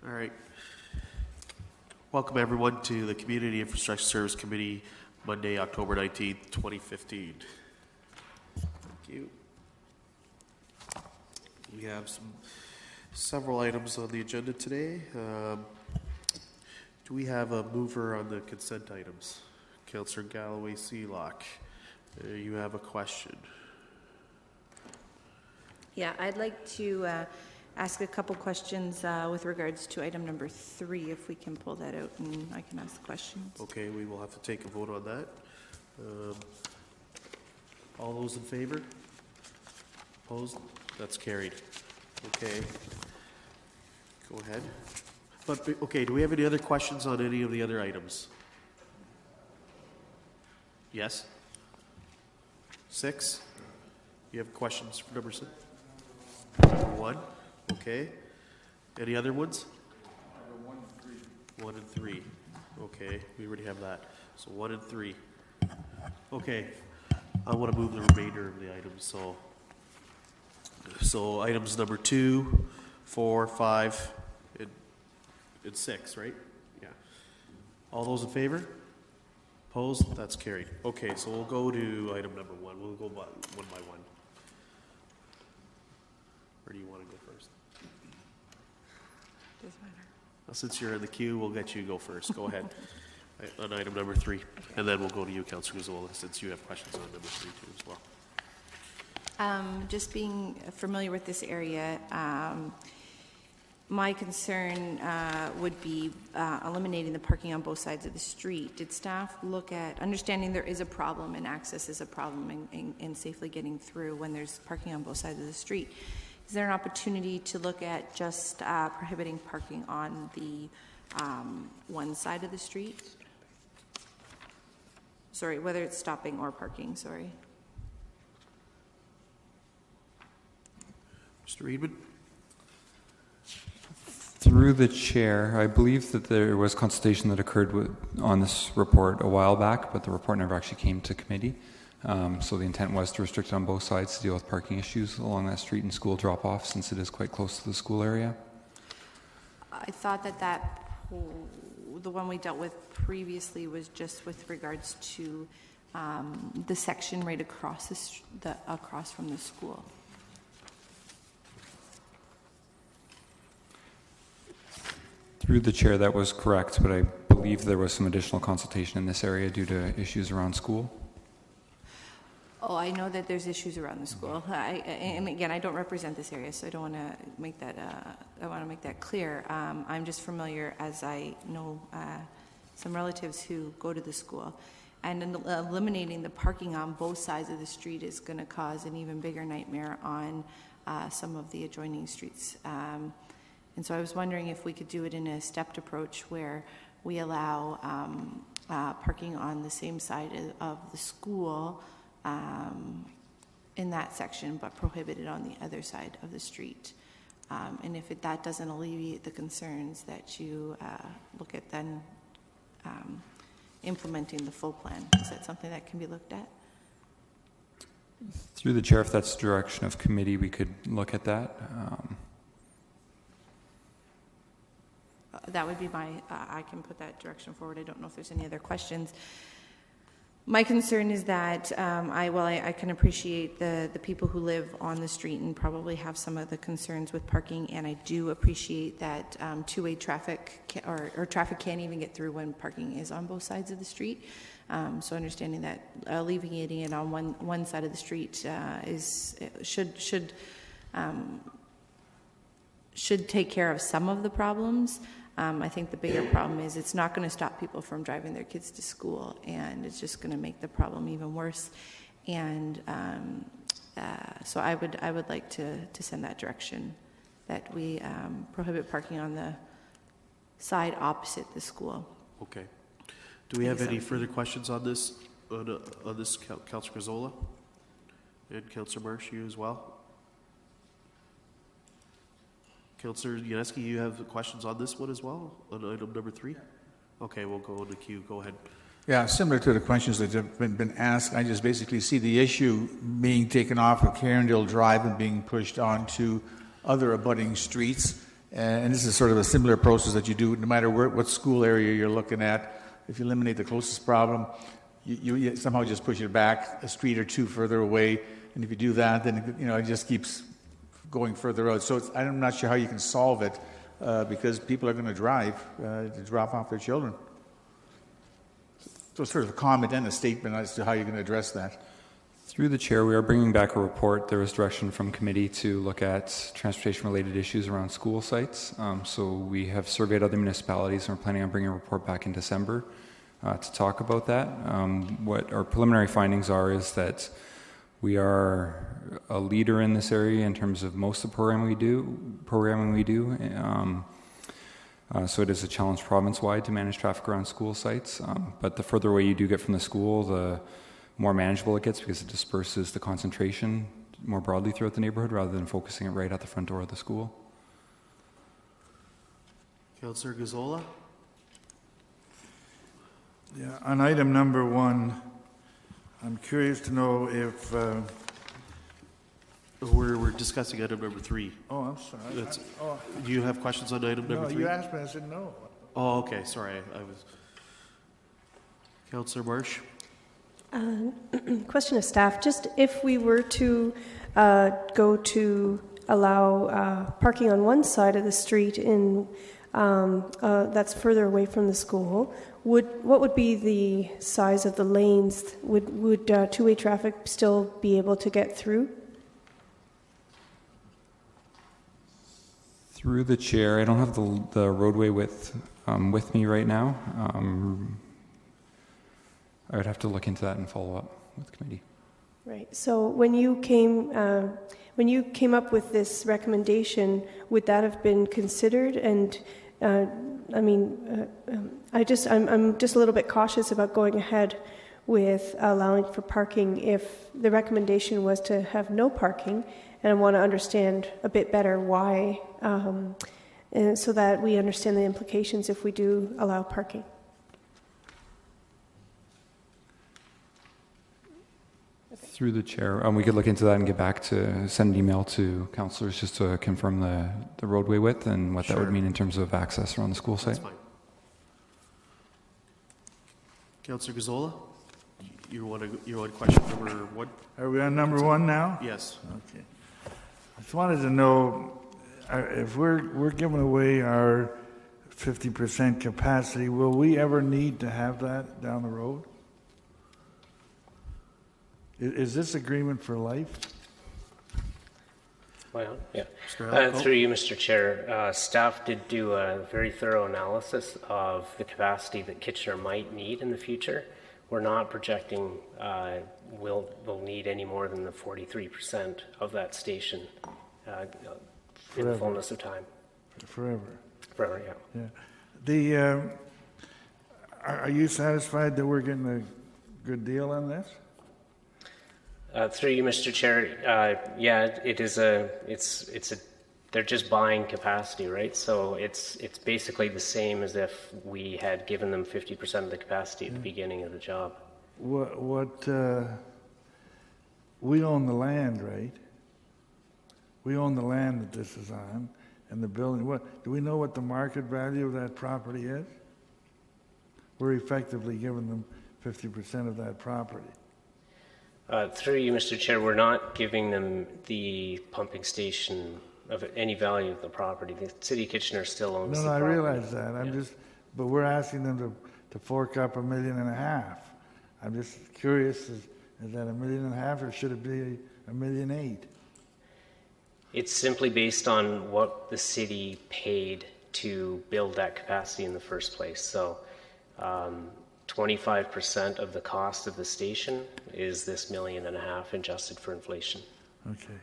All right. Welcome everyone to the Community Infrastructure Service Committee, Monday, October 19th, 2015. Thank you. We have several items on the agenda today. Do we have a mover on the consent items? Councillor Galloway Seelock, you have a question. Yeah, I'd like to ask a couple questions with regards to item number 3, if we can pull that out and I can ask the questions. Okay, we will have to take a vote on that. All those in favor? Opposed? That's carried. Okay. Go ahead. But, okay, do we have any other questions on any of the other items? Yes? 6? You have questions for number 6? Number 1? Okay. Any other ones? Number 1 and 3. 1 and 3. Okay, we already have that. So 1 and 3. Okay. I want to move the remainder of the items. So items number 2, 4, 5, and 6, right? Yeah. All those in favor? Opposed? That's carried. Okay, so we'll go to item number 1. We'll go one by one. Where do you want to go first? Doesn't matter. Well, since you're in the queue, we'll get you to go first. Go ahead. On item number 3. Okay. And then we'll go to you, Councillor Gazzola, since you have questions on number 3 too as well. Just being familiar with this area, my concern would be eliminating the parking on both sides of the street. Did staff look at, understanding there is a problem and access is a problem in safely getting through when there's parking on both sides of the street, is there an opportunity to look at just prohibiting parking on the one side of the street? Sorry, whether it's stopping or parking, sorry. Mr. Reedman? Through the chair, I believe that there was consultation that occurred on this report a while back, but the report never actually came to committee. So the intent was to restrict it on both sides to deal with parking issues along that street and school drop-off, since it is quite close to the school area. I thought that the one we dealt with previously was just with regards to the section right across across from the school. Through the chair, that was correct, but I believe there was some additional consultation in this area due to issues around school. Oh, I know that there's issues around the school. And again, I don't represent this area, so I don't want to make that. I want to make that clear. I'm just familiar, as I know some relatives who go to the school, and eliminating the parking on both sides of the street is going to cause an even bigger nightmare on some of the adjoining streets. And so I was wondering if we could do it in a stepped approach where we allow parking on the same side of the school in that section, but prohibit it on the other side of the street. And if that doesn't alleviate the concerns, that you look at then implementing the full plan. Is that something that can be looked at? Through the chair, if that's the direction of committee, we could look at that. That would be my, I can put that direction forward. I don't know if there's any other questions. My concern is that I can appreciate the people who live on the street and probably have some of the concerns with parking, and I do appreciate that two-way traffic or traffic can't even get through when parking is on both sides of the street. So understanding that alleviating it on one side of the street should take care of some of the problems. I think the bigger problem is it's not going to stop people from driving their kids to school, and it's just going to make the problem even worse. And so I would like to send that direction, that we prohibit parking on the side opposite the school. Okay. Do we have any further questions on this, Councillor Gazzola? And Councillor Marsh, you as well? Councillor Yaneski, you have questions on this one as well, on item number 3? Okay, we'll go in the queue. Go ahead. Yeah, similar to the questions that have been asked, I just basically see the issue being taken off of Carindale Drive and being pushed onto other abutting streets. And this is sort of a similar process that you do no matter what school area you're looking at. If you eliminate the closest problem, you somehow just push it back a street or two further away. And if you do that, then it just keeps going further out. So I'm not sure how you can solve it because people are going to drive to drop off their children. So sort of a comment and a statement as to how you're going to address that. Through the chair, we are bringing back a report. There was direction from committee to look at transportation-related issues around school sites. So we have surveyed other municipalities, and we're planning on bringing a report back in December to talk about that. What our preliminary findings are is that we are a leader in this area in terms of most of the programming we do. So it is a challenge province-wide to manage traffic around school sites. But the further away you do get from the school, the more manageable it gets because it disperses the concentration more broadly throughout the neighborhood rather than focusing it right at the front door of the school. Councillor Gazzola? Yeah, on item number 1, I'm curious to know if... We're discussing item number 3. oh, I'm sorry. Do you have questions on item number 3? No, you asked me, I said no. Oh, okay, sorry. I was... Councillor Marsh? Question of staff, just if we were to go to allow parking on one side of the street in that's further away from the school, what would be the size of the lanes? Would two-way traffic still be able to get through? Through the chair, I don't have the roadway width with me right now. I would have to look into that and follow up with the committee. Right. So when you came up with this recommendation, would that have been considered? And I'm just a little bit cautious about going ahead with allowing for parking if the recommendation was to have no parking, and I want to understand a bit better why, and so that we understand the implications if we do allow parking. Through the chair, we could look into that and get back send an email to councillors just to confirm the roadway width and what that would mean in terms of access around the school site. That's fine. Councillor Gazzola? You want question number 1? Are we on number 1 now? Yes. Okay. I just wanted to know if we're giving away our 50% capacity, will we ever need to have that down the road? Is this agreement for life? Well, yeah. Mr. Through you, Mr. Chair, staff did do a very thorough analysis of the capacity that Kitchener might need in the future. We're not projecting we'll need any more than the 43% of that station in the fullness of time. Forever. Forever, yeah. Yeah. Are you satisfied that we're getting a good deal on this? Through you, Mr. Chair, yeah, it is they're just buying capacity, right? So it's basically the same as if we had given them 50% of the capacity at the beginning of the job. We own the land, right? We own the land that this is on, and the building. Do we know what the market value of that property is? We're effectively giving them 50% of that property. Through you, Mr. Chair, we're not giving them the pumping station of any value of the property. The City of Kitchener still owns the property. I realize that. But we're asking them to fork up $1.5 million. I'm just curious, is that $1.5 million or should it be $1.8 million? It's simply based on what the city paid to build that capacity in the first place. So 25% of the cost of the station is this $1.5 million adjusted for inflation. Okay.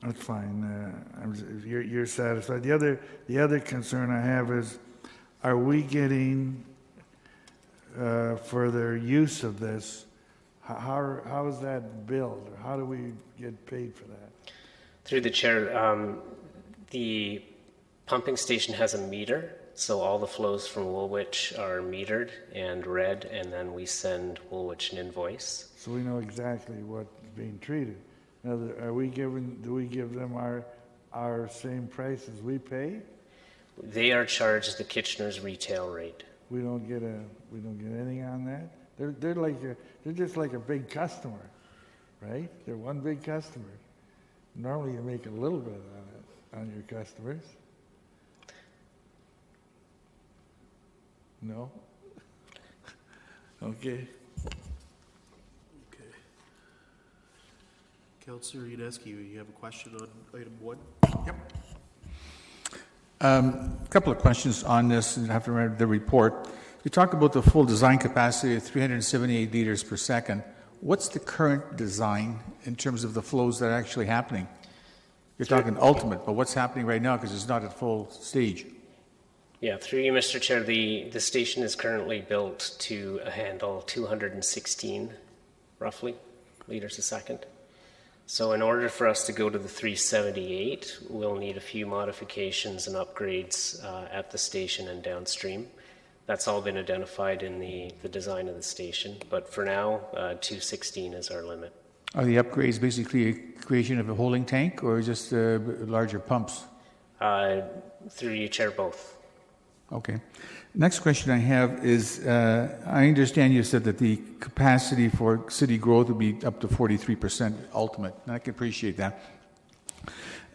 That's fine. You're satisfied. The other concern I have is, are we getting for their use of this? How is that billed, or how do we get paid for that? Through the chair, the pumping station has a meter, so all the flows from Woolwich are metered and read, and then we send Woolwich an invoice. So we know exactly what's being treated. Now, do we give them our our same price as we pay? They are charged the Kitchener's retail rate. We don't get anything on that? They're just like a big customer, right? They're one big customer. Normally you make a little bit on your customers. No? Okay. Okay. Councillor Unescu, you have a question on item 1? A couple of questions on this, and I have to read the report. You talk about the full design capacity of 378 liters per second. What's the current design in terms of the flows that are actually happening? You're talking ultimate, but what's happening right now because it's not at full stage? Yeah, through you, Mr. Chair, the station is currently built to handle 216, roughly, liters a second. So in order for us to go to the 378, we'll need a few modifications and upgrades at the station and downstream. That's all been identified in the design of the station. But for now, 216 is our limit. Are the upgrades basically a creation of a holding tank or just larger pumps? Through you, Chair, both. Okay. Next question I have is, I understand you said that the capacity for city growth would be up to 43% ultimate, and I can appreciate that.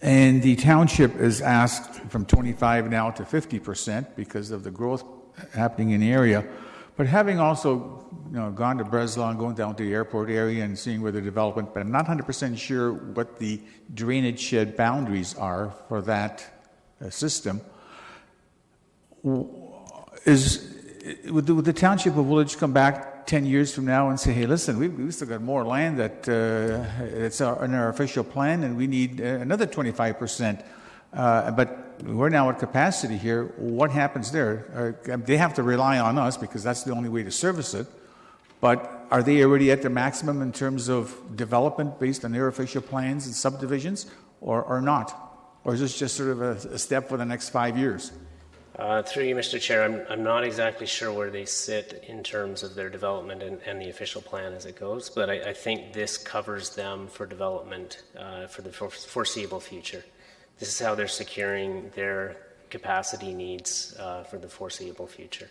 And the township is asked from 25 now to 50% because of the growth happening in the area. But having also gone to Breslau and going down to the airport area and seeing where the development, but I'm not 100% sure what the drainage shed boundaries are for that system. Would the township of Woolwich come back 10 years from now and say, hey, listen, we've still got more land that it's in our official plan and we need another 25%, but we're now at capacity here. What happens there? They have to rely on us because that's the only way to service it, but are they already at their maximum in terms of development based on their official plans and subdivisions or not? Or is this just sort of a step for the next 5 years? Through you, Mr. Chair, I'm not exactly sure where they sit in terms of their development and the official plan as it goes, but I think this covers them for development for the foreseeable future. This is how they're securing their capacity needs for the foreseeable future.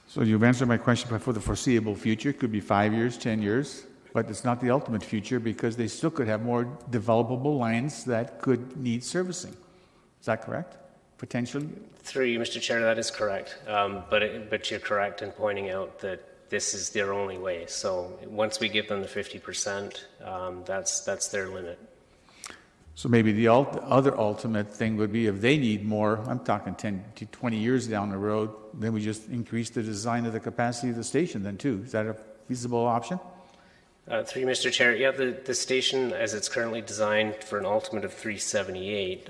So you've answered my question, but for the foreseeable future, it could be 5 years, 10 years, but it's not the ultimate future because they still could have more developable lands that could need servicing. Is that correct? Potentially? Through you, Mr. Chair, that is correct. But you're correct in pointing out that this is their only way. So once we give them the 50%, that's their limit. So maybe the other ultimate thing would be if they need more, I'm talking 10 to 20 years down the road, then we just increase the design of the capacity of the station then too. Is that a feasible option? Through you, Mr. Chair, yeah, the station as it's currently designed for an ultimate of 378,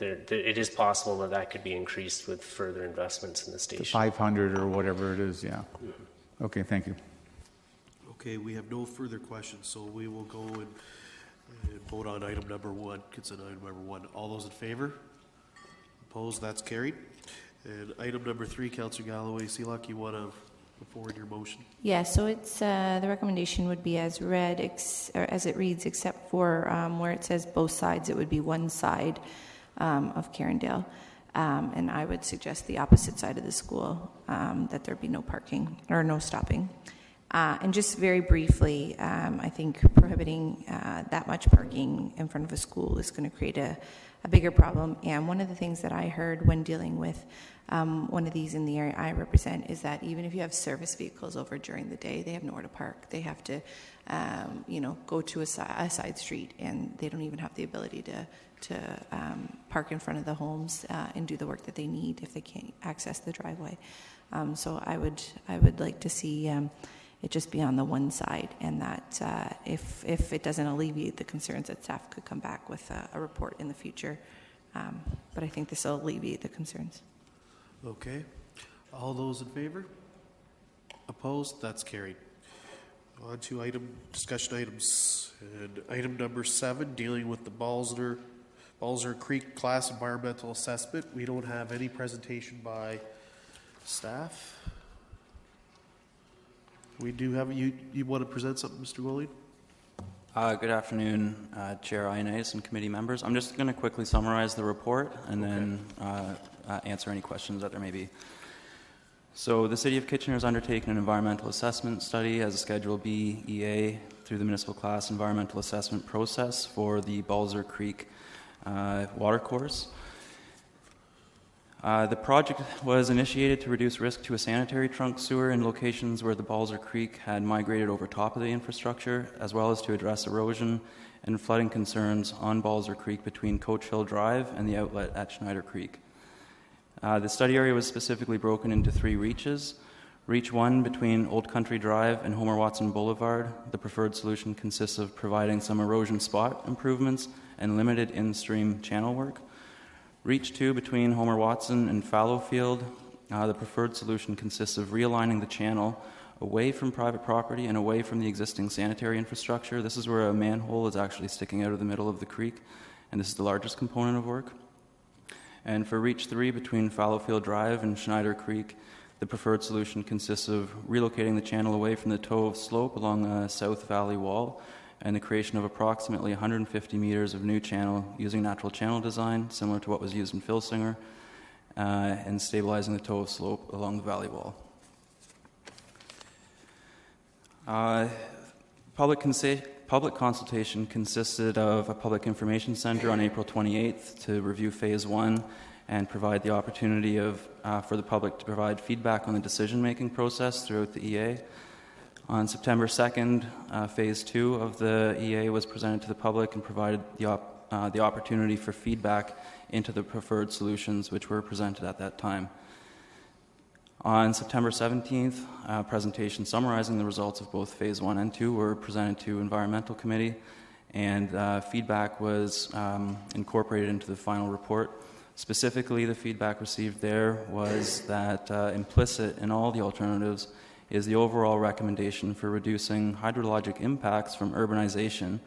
it is possible that could be increased with further investments in the station. To 500 or whatever it is, yeah. Okay, thank you. Okay, we have no further questions, so we will go and vote on item number 1. Consent item number 1. All those in favor? Opposed? That's carried. And item number 3, Councillor Galloway, Seelock, you want to put forward your motion? Yeah, so it's the recommendation would be as read, or as it reads, except for where it says both sides, it would be one side of Carindale. And I would suggest the opposite side of the school, that there be no parking or no stopping. And just very briefly, I think prohibiting that much parking in front of a school is going to create a bigger problem. And one of the things that I heard when dealing with one of these in the area I represent is that even if you have service vehicles over during the day, they have nowhere to park. They have to, go to a side street, and they don't even have the ability to park in front of the homes and do the work that they need if they can't access the driveway. So I would like to see it just be on the one side, and that if it doesn't alleviate the concerns, that staff could come back with a report in the future. But I think this will alleviate the concerns. Okay. All those in favor? Opposed? That's carried. On to discussion items. And item number 7, dealing with the Balzer Creek Class Environmental Assessment. We don't have any presentation by staff. We do have, you want to present something, Mr. William? Good afternoon, Chair Ioannidis and committee members. I'm just going to quickly summarize the report and then answer any questions that there may be. So the City of Kitchener has undertaken an environmental assessment study as a Schedule B EA through the municipal class environmental assessment process for the Balzer Creek watercourse. The project was initiated to reduce risk to a sanitary trunk sewer in locations where the Balzer Creek had migrated over top of the infrastructure, as well as to address erosion and flooding concerns on Balzer Creek between Coach Hill Drive and the outlet at Schneider Creek. The study area was specifically broken into 3 reaches. Reach 1 between Old Country Drive and Homer Watson Boulevard. The preferred solution consists of providing some erosion spot improvements and limited in-stream channel work. Reach 2 between Homer Watson and Fallowfield. The preferred solution consists of realigning the channel away from private property and away from the existing sanitary infrastructure. This is where a manhole is actually sticking out of the middle of the creek, and this is the largest component of work. And for Reach 3 between Fallowfield Drive and Schneider Creek, the preferred solution consists of relocating the channel away from the toe of slope along the South Valley Wall and the creation of approximately 150 meters of new channel using natural channel design, similar to what was used in Filsinger, and stabilizing the toe of slope along the valley wall. Public consultation consisted of a public information center on April 28th to review Phase 1 and provide the opportunity for the public to provide feedback on the decision-making process throughout the EA. On September 2nd, Phase 2 of the EA was presented to the public and provided the opportunity for feedback into the preferred solutions which were presented at that time. On September 17th, a presentation summarizing the results of both Phase 1 and 2 were presented to Environmental Committee, and feedback was incorporated into the final report. Specifically, the feedback received there was that implicit in all the alternatives is the overall recommendation for reducing hydrologic impacts from urbanization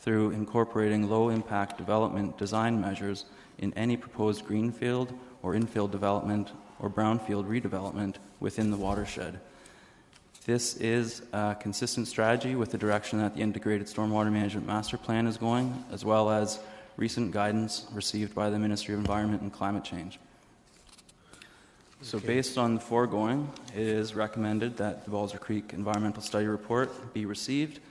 through incorporating low-impact development design measures in any proposed greenfield or infill development or brownfield redevelopment within the watershed. This is a consistent strategy with the direction that the Integrated Stormwater Management Master Plan is going, as well as recent guidance received by the Ministry of Environment and Climate Change. So based on the foregoing, it is recommended that the Balzer Creek Environmental Study Report be received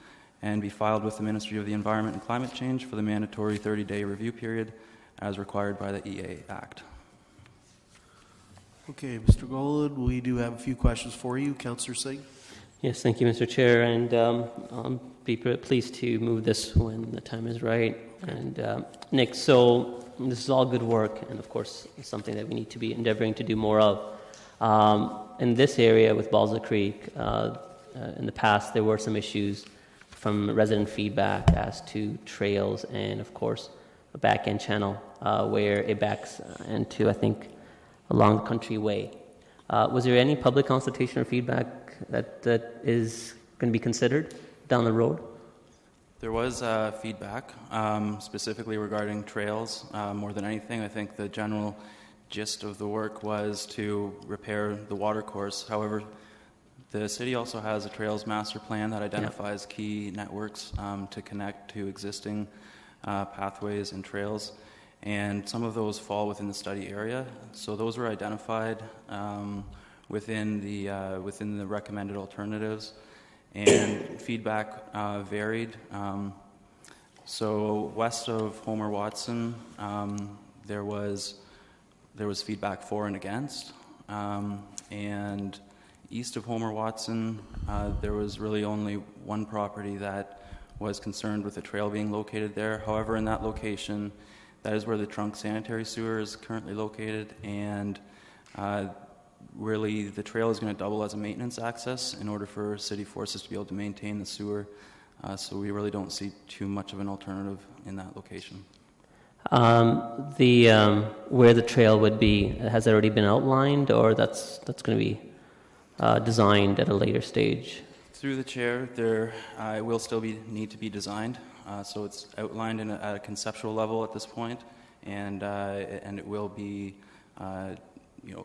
and be filed with the Ministry of the Environment and Climate Change for the mandatory 30-day review period as required by the EA Act. Okay, Mr. Golod, we do have a few questions for you. Councillor Singh? Yes, thank you, Mr. Chair, and I'll be pleased to move this when the time is right. And Nick, so this is all good work, and of course, it's something that we need to be endeavoring to do more of. In this area with Balzer Creek, in the past, there were some issues from resident feedback as to trails and, of course, a back-end channel where it backs into, I think, along the Country Way. Was there any public consultation or feedback that is going to be considered down the road? There was feedback, specifically regarding trails. More than anything, I think the general gist of the work was to repair the watercourse. However, the city also has a trails master plan that identifies key networks to connect to existing pathways and trails, and some of those fall within the study area. So those were identified within the recommended alternatives. And feedback varied. So west of Homer Watson, there was feedback for and against. And east of Homer Watson, there was really only one property that was concerned with a trail being located there. However, in that location, that is where the trunk sanitary sewer is currently located, and really the trail is going to double as a maintenance access in order for city forces to be able to maintain the sewer. So we really don't see too much of an alternative in that location. Where the trail would be, has it already been outlined, or that's going to be designed at a later stage? Through the chair, there will still need to be designed. So it's outlined at a conceptual level at this point, and it will be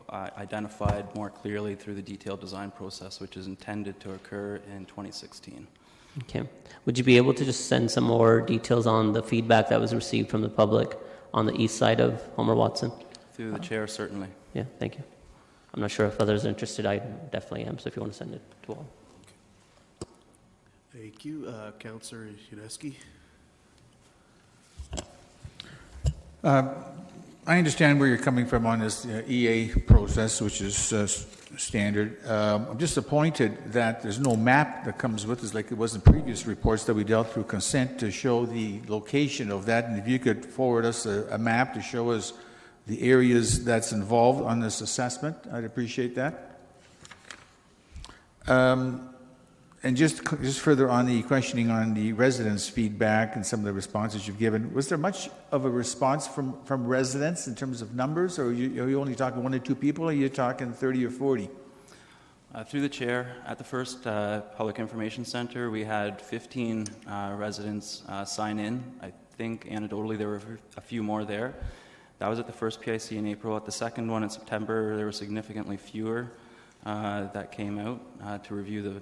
identified more clearly through the detailed design process, which is intended to occur in 2016. Okay. Would you be able to just send some more details on the feedback that was received from the public on the east side of Homer Watson? Through the chair, certainly. Yeah, thank you. I'm not sure if others are interested. I definitely am, so if you want to send it to all. Thank you. Councillor Yuneski. I understand where you're coming from on this EA process, which is standard. I'm disappointed that there's no map that comes with us like it was in previous reports that we dealt through consent to show the location of that. And if you could forward us a map to show us the areas that's involved on this assessment, I'd appreciate that. And just further on the questioning on the residents' feedback and some of the responses you've given, was there much of a response from residents in terms of numbers, or are you only talking 1 or 2 people, or are you talking 30 or 40? Through the chair, at the first Public Information Center, we had 15 residents sign in. I think anecdotally there were a few more there. That was at the first PIC in April. At the second one in September, there were significantly fewer that came out to review the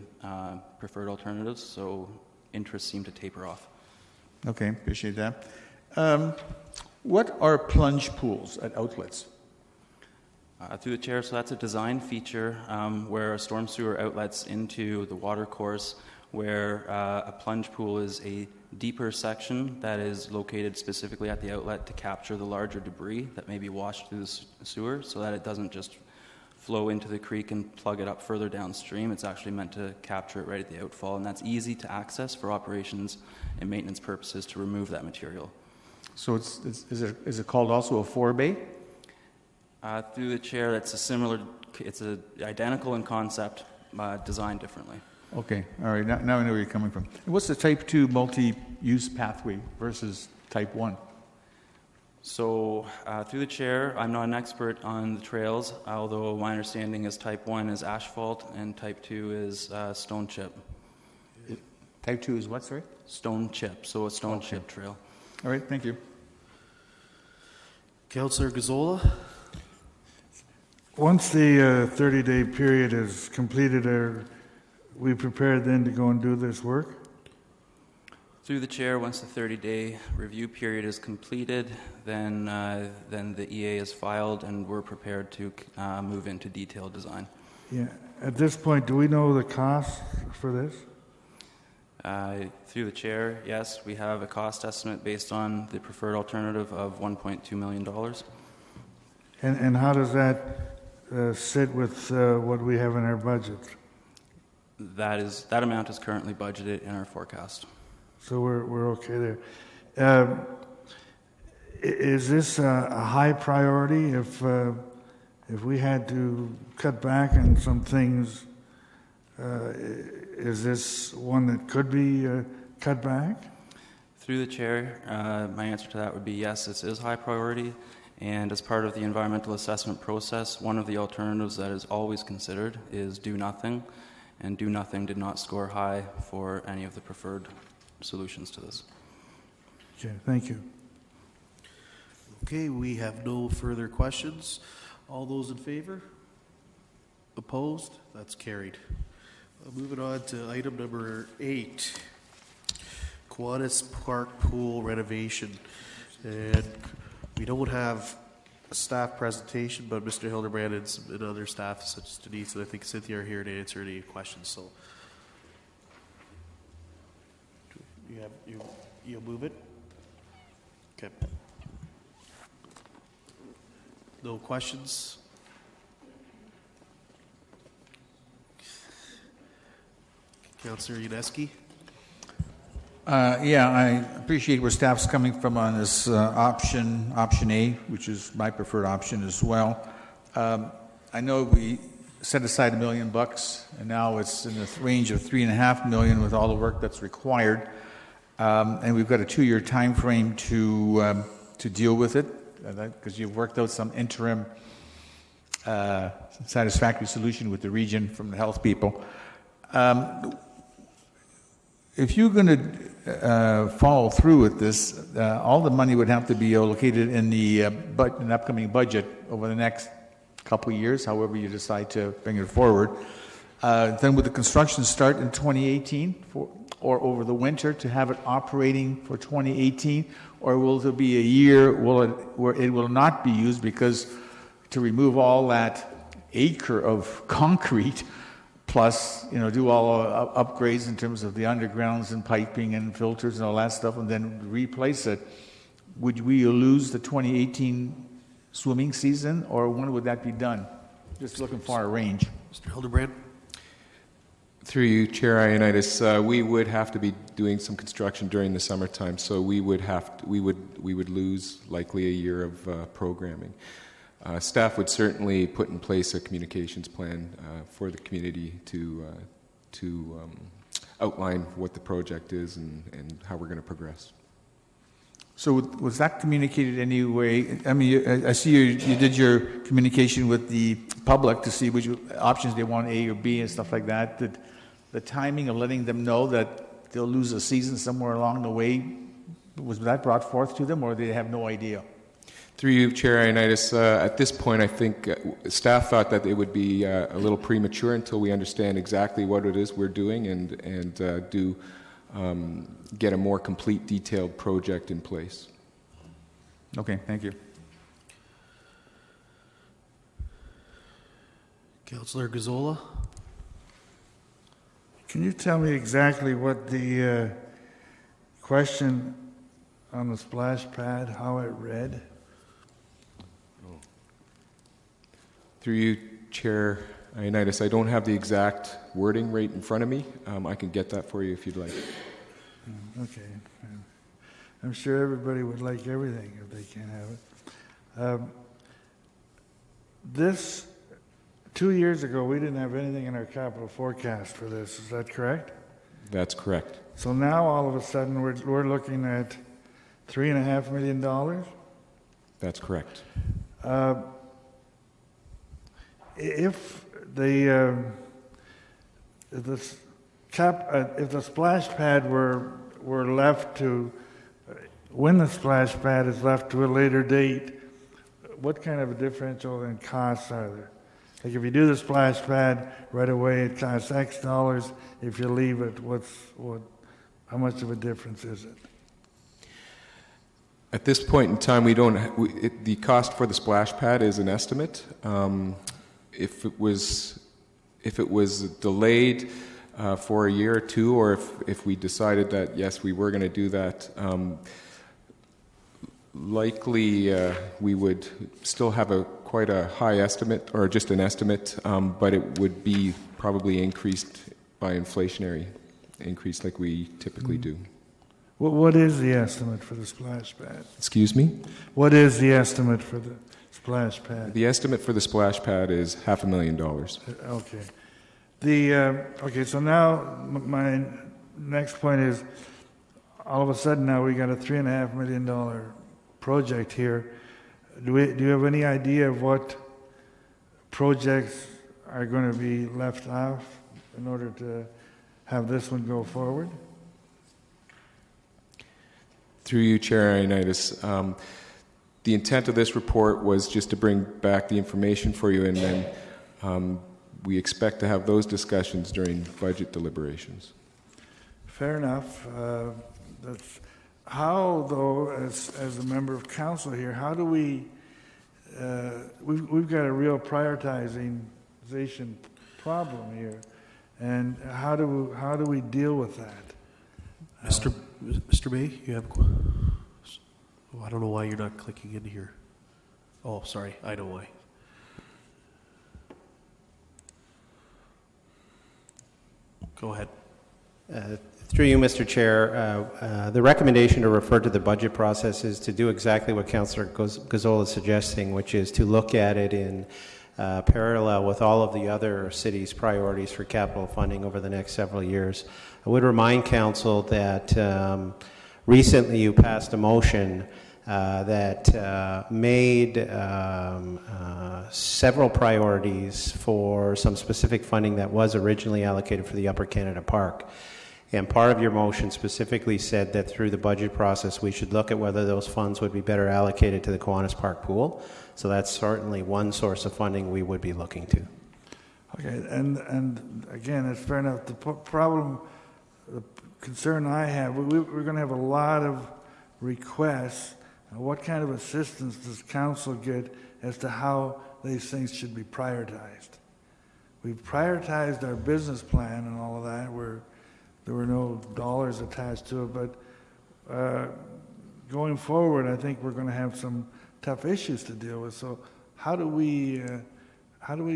preferred alternatives, so interest seemed to taper off. Okay, appreciate that. What are plunge pools at outlets? Through the chair, so that's a design feature where a storm sewer outlets into the water course, where a plunge pool is a deeper section that is located specifically at the outlet to capture the larger debris that may be washed through the sewer, so that it doesn't just flow into the creek and plug it up further downstream. It's actually meant to capture it right at the outfall, and that's easy to access for operations and maintenance purposes to remove that material. So is it called also a forebay? Through the chair, that's it's identical in concept, designed differently. Okay, all right, now I know where you're coming from. And what's the type 2 multi-use pathway versus type 1? So, through the chair, I'm not an expert on the trails, although my understanding is type 1 is asphalt and type 2 is stone chip. Type 2 is what, sorry? Stone chip, so a stone chip trail. All right, thank you. Councillor Gazzola. Once the 30-day period is completed, are we prepared then to go and do this work? Through the chair, once the 30-day review period is completed, then the EA is filed and we're prepared to move into detailed design. Yeah. At this point, do we know the cost for this? Through the chair, yes, we have a cost estimate based on the preferred alternative of $1.2 million. And how does that sit with what we have in our budget? That amount is currently budgeted in our forecast. So we're okay there. Is this a high priority? If we had to cut back on some things, is this one that could be cut back? Through the chair, my answer to that would be yes, this is high priority. And as part of the environmental assessment process, one of the alternatives that is always considered is do nothing. And do nothing did not score high for any of the preferred solutions to this. Okay, thank you. Okay, we have no further questions. All those in favor? Opposed? That's carried. Moving on to item number 8, Kiwanis Park Pool renovation. And we don't have a staff presentation, but Mr. Hildebrand and other staff, such as Denise and I think Cynthia, are here to answer any questions. So, you'll move it? Okay. No questions? Councillor Yuneski? Yeah, I appreciate where staff's coming from on this option A, which is my preferred option as well. I know we set aside $1 million, and now it's in the range of $3.5 million with all the work that's required. And we've got a 2-year time frame to deal with it, because you've worked out some interim satisfactory solution with the region from the health people. If you're going to follow through with this, all the money would have to be allocated in the upcoming budget over the next couple of years, however you decide to bring it forward. then would the construction start in 2018 or over the winter to have it operating for 2018? Or will there be a year where it will not be used because to remove all that acre of concrete plus, do all upgrades in terms of the undergrounds and piping and filters and all that stuff and then replace it, would we lose the 2018 swimming season, or when would that be done? Just looking for a range. Mr. Hildebrand? Through you, Chair Ioannidis, we would have to be doing some construction during the summertime, so we would lose likely a year of programming. Staff would certainly put in place a communications plan for the community to outline what the project is and how we're going to progress. So was that communicated anyway? I mean, I see you did your communication with the public to see which options they want, A or B and stuff like that. Did the timing of letting them know that they'll lose a season somewhere along the way, was that brought forth to them, or they have no idea? Through you, Chair Ioannidis, at this point I think staff thought that it would be a little premature until we understand exactly what it is we're doing and get a more complete, detailed project in place. Okay, thank you. Councillor Gazzola? Can you tell me exactly what the question on the splash pad, how it read? Through you, Chair Ioannidis, I don't have the exact wording right in front of me. I can get that for you if you'd like. Okay. I'm sure everybody would like everything if they can have it. This, 2 years ago, we didn't have anything in our capital forecast for this. Is that correct? That's correct. So now, all of a sudden, we're looking at $3.5 million? That's correct. If the splash pad were left to, when the splash pad is left to a later date, what kind of a differential in costs are there? Like if you do the splash pad right away, it costs X dollars. If you leave it, how much of a difference is it? At this point in time, the cost for the splash pad is an estimate. If it was delayed for a year or two, or if we decided that yes, we were going to do that, likely we would still have quite a high estimate, or just an estimate, but it would be probably increased by inflationary increase like we typically do. What is the estimate for the splash pad? Excuse me? What is the estimate for the splash pad? The estimate for the splash pad is $500,000. Okay. Okay, so now my next point is, all of a sudden now we got a $3.5 million project here. Do you have any idea of what projects are going to be left off in order to have this one go forward? Through you, Chair Ioannidis, the intent of this report was just to bring back the information for you, and then we expect to have those discussions during budget deliberations. Fair enough. How, though, as a member of council here, how do we've got a real prioritization problem here, and how do we deal with that? Mr. May, you have. I don't know why you're not clicking in here. Oh, sorry, I know why. Go ahead. Through you, Mr. Chair, the recommendation to refer to the budget process is to do exactly what Councillor Gazzola is suggesting, which is to look at it in parallel with all of the other cities' priorities for capital funding over the next several years. I would remind Council that recently you passed a motion that made several priorities for some specific funding that was originally allocated for the Upper Canada Park. And part of your motion specifically said that through the budget process we should look at whether those funds would be better allocated to the Kiwanis Park pool. So that's certainly one source of funding we would be looking to. Okay, and again, it's fair enough. The problem, the concern I have, we're going to have a lot of requests. What kind of assistance does council get as to how these things should be prioritized? We've prioritized our business plan and all of that, where there were no dollars attached to it, but going forward, I think we're going to have some tough issues to deal with. So how do we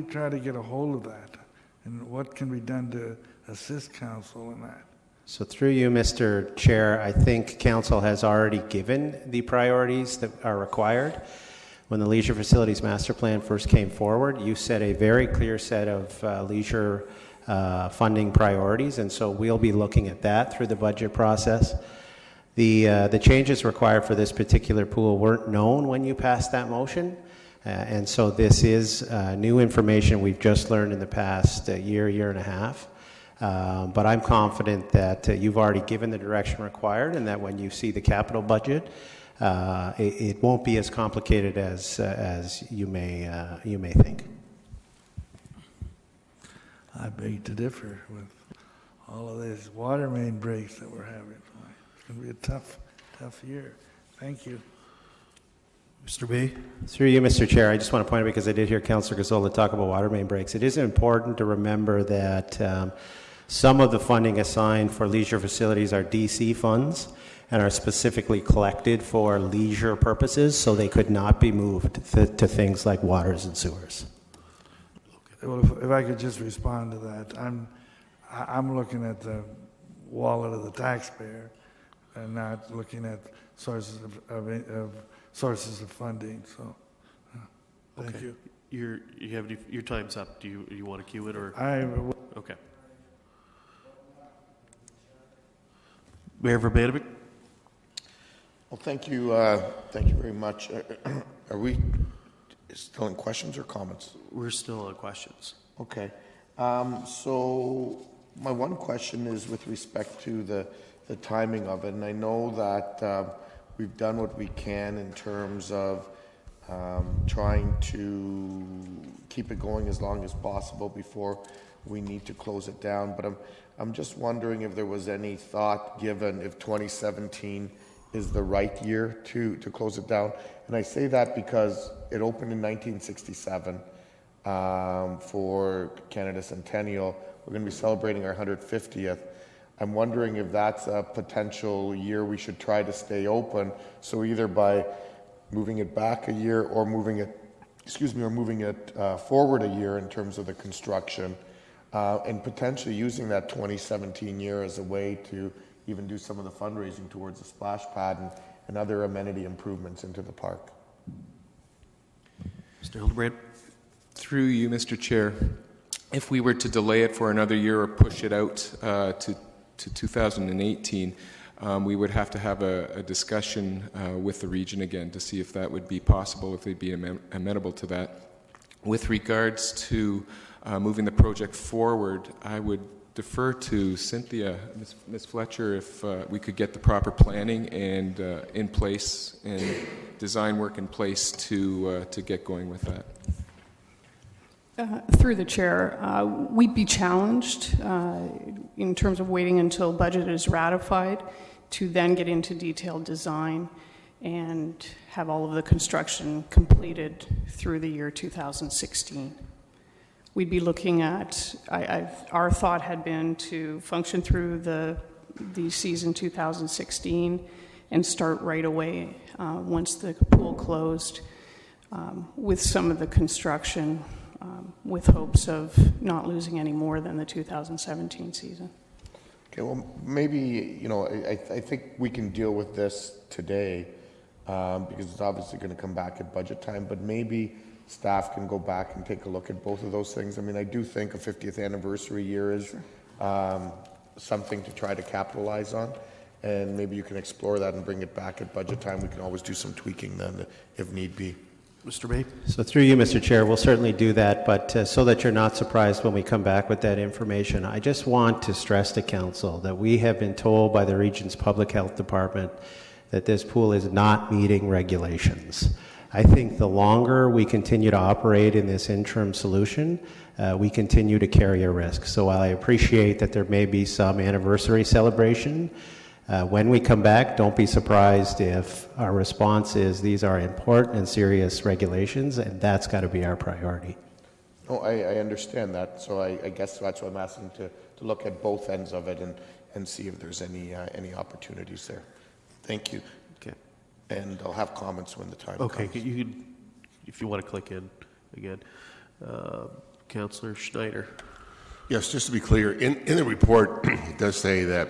try to get a hold of that? And what can be done to assist council in that? So through you, Mr. Chair, I think council has already given the priorities that are required. When the Leisure Facilities Master Plan first came forward, you set a very clear set of leisure funding priorities, and so we'll be looking at that through the budget process. The changes required for this particular pool weren't known when you passed that motion, and so this is new information we've just learned in the past year and a half. But I'm confident that you've already given the direction required, and that when you see the capital budget, it won't be as complicated as you may think. I beg to differ with all of these water main breaks that we're having. It's going to be a tough year. Thank you. Mr. Bay? Through you, Mr. Chair, I just want to point out, because I did hear Councillor Gazzola talk about water main breaks, it is important to remember that some of the funding assigned for leisure facilities are DC funds and are specifically collected for leisure purposes, so they could not be moved to things like waters and sewers. Well, if I could just respond to that, I'm looking at the wallet of the taxpayer and not looking at sources of funding. So, thank Okay. you. Your time's up. Do you want to cue it or? Okay. Mayor Verbeek? Well, thank you very much. Are we still in questions or comments? We're still in questions. Okay. So my one question is with respect to the timing of it, and I know that we've done what we can in terms of trying to keep it going as long as possible before we need to close it down. But I'm just wondering if there was any thought given if 2017 is the right year to close it down. And I say that because it opened in 1967 for Canada Centennial. We're going to be celebrating our 150th. I'm wondering if that's a potential year we should try to stay open. So either by moving it back a year or moving it forward a year in terms of the construction, and potentially using that 2017 year as a way to even do some of the fundraising towards the splash pad and other amenity improvements into the park. Mr. Hildebrand? Through you, Mr. Chair, if we were to delay it for another year or push it out to 2018, we would have to have a discussion with the region again to see if that would be possible, if they'd be amenable to that. With regards to moving the project forward, I would defer to Cynthia, Ms. Fletcher, if we could get the proper planning and in place and design work in place to get going with that. Through the chair, we'd be challenged in terms of waiting until budget is ratified to then get into detailed design and have all of the construction completed through the year 2016. We'd be looking at, our thought had been to function through the season 2016 and start right away once the pool closed with some of the construction with hopes of not losing any more than the 2017 season. Okay, well, maybe, I think we can deal with this today because it's obviously going to come back at budget time, but maybe staff can go back and take a look at both of those things. I mean, I do think a 50th anniversary year is something to try to capitalize on, and maybe you can explore that and bring it back at budget time. We can always do some tweaking then if need be. Mr. Bay? So through you, Mr. Chair, we'll certainly do that, but so that you're not surprised when we come back with that information, I just want to stress to Council that we have been told by the region's public health department that this pool is not meeting regulations. I think the longer we continue to operate in this interim solution, we continue to carry a risk. So while I appreciate that there may be some anniversary celebration, when we come back, don't be surprised if our response is these are important and serious regulations, and that's got to be our priority. Oh, I understand that. So I guess that's why I'm asking to look at both ends of it and see if there's any opportunities there. Thank you. Okay. And I'll have comments when the time Okay, comes. you could, if you want to click in again. Councillor Schneider. Yes, just to be clear, in the report, it does say that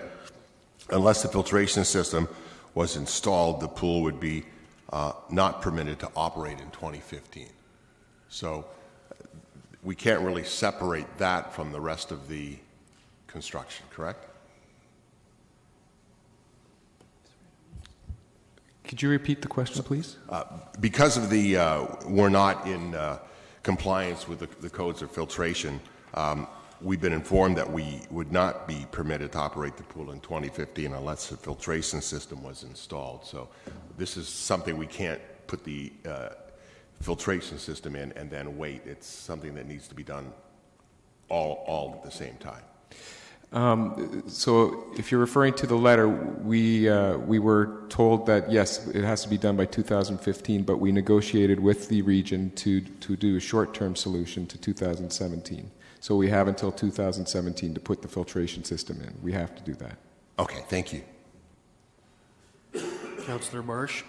unless the filtration system was installed, the pool would be not permitted to operate in 2015. So we can't really separate that from the rest of the construction, correct? Could you repeat the question, please? Because of the we're not in compliance with the codes of filtration, we've been informed that we would not be permitted to operate the pool in 2015 unless the filtration system was installed. So this is something we can't put the filtration system in and then wait. It's something that needs to be done all at the same time. So if you're referring to the letter, we were told that yes, it has to be done by 2015, but we negotiated with the region to do a short-term solution to 2017. So we have until 2017 to put the filtration system in. We have to do that. Okay, thank you. Councillor Marsh.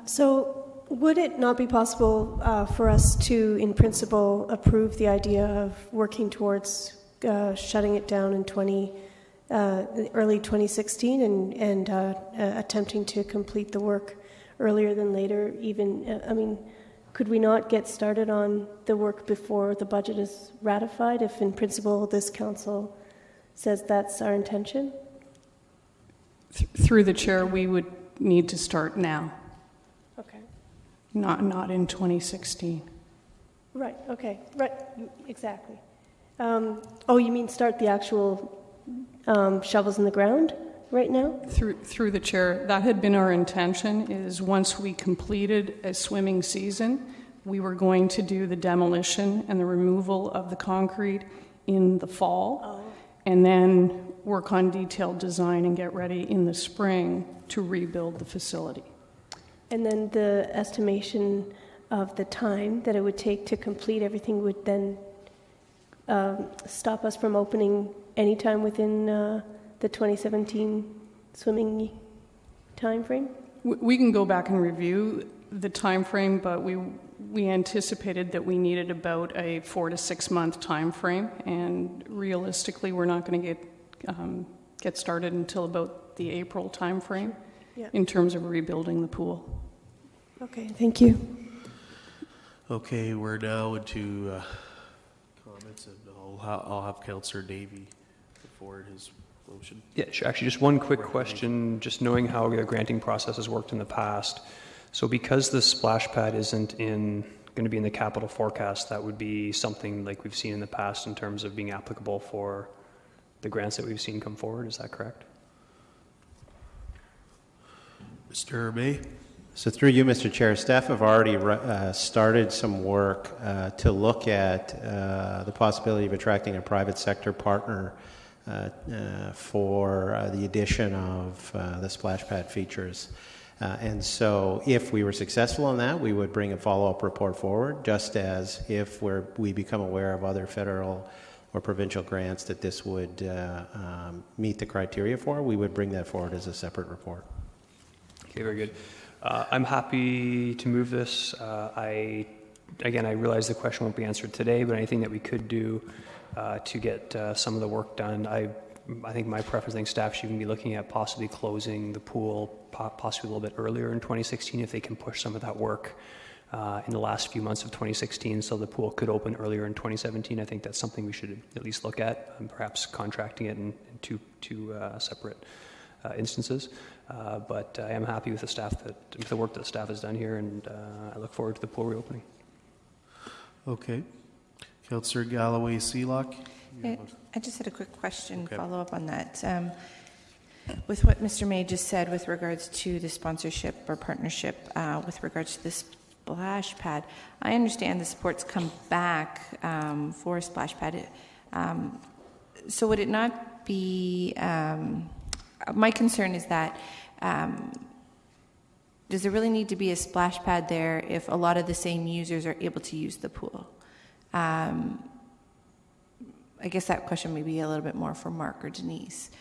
So would it not be possible for us to, in principle, approve the idea of working towards shutting it down in early 2016 and attempting to complete the work earlier than later? Even, I mean, could we not get started on the work before the budget is ratified if, in principle, this council says that's our intention? Through the chair, we would need to start now. Okay. Not in 2016. Right, okay, right, exactly. Oh, you mean start the actual shovels in the ground right now? Through the chair, that had been our intention, is once we completed a swimming season, we were going to do the demolition and the removal of the concrete in the fall, and then work on detailed design and get ready in the spring to rebuild the facility. And then the estimation of the time that it would take to complete everything would then stop us from opening anytime within the 2017 swimming time frame? We can go back and review the time frame, but we anticipated that we needed about a 4 to 6 month time frame, and realistically, we're not going to get started until about the April time frame in terms of rebuilding the pool. Okay, thank you. Okay, we're now into comments, and I'll have Councillor Davey put forward his motion. Yeah, sure. Actually, just one quick question, just knowing how the granting process has worked in the past. So because the splash pad isn't going to be in the capital forecast, that would be something like we've seen in the past in terms of being applicable for the grants that we've seen come forward. Is that correct? Mr. May? So through you, Mr. Chair, staff have already started some work to look at the possibility of attracting a private sector partner for the addition of the splash pad features. And so if we were successful in that, we would bring a follow-up report forward, just as if we become aware of other federal or provincial grants that this would meet the criteria for, we would bring that forward as a separate report. Okay, very good. I'm happy to move this. I realize the question won't be answered today, but anything that we could do to get some of the work done, I think my preference, I think staff should even be looking at possibly closing the pool possibly a little bit earlier in 2016 if they can push some of that work in the last few months of 2016 so the pool could open earlier in 2017. I think that's something we should at least look at, and perhaps contracting it in two separate instances. But I am happy with the work that the staff has done here, and I look forward to the pool reopening. Okay. Councillor Galloway-Seelock? I just had a quick question, follow up on that. With what Mr. May just said with regards to the sponsorship or partnership with regards to the splash pad, I understand the support's come back for a splash pad. So would it not be, my concern is that does there really need to be a splash pad there if a lot of the same users are able to use the pool? I guess that question may be a little bit more for Mark or Denise.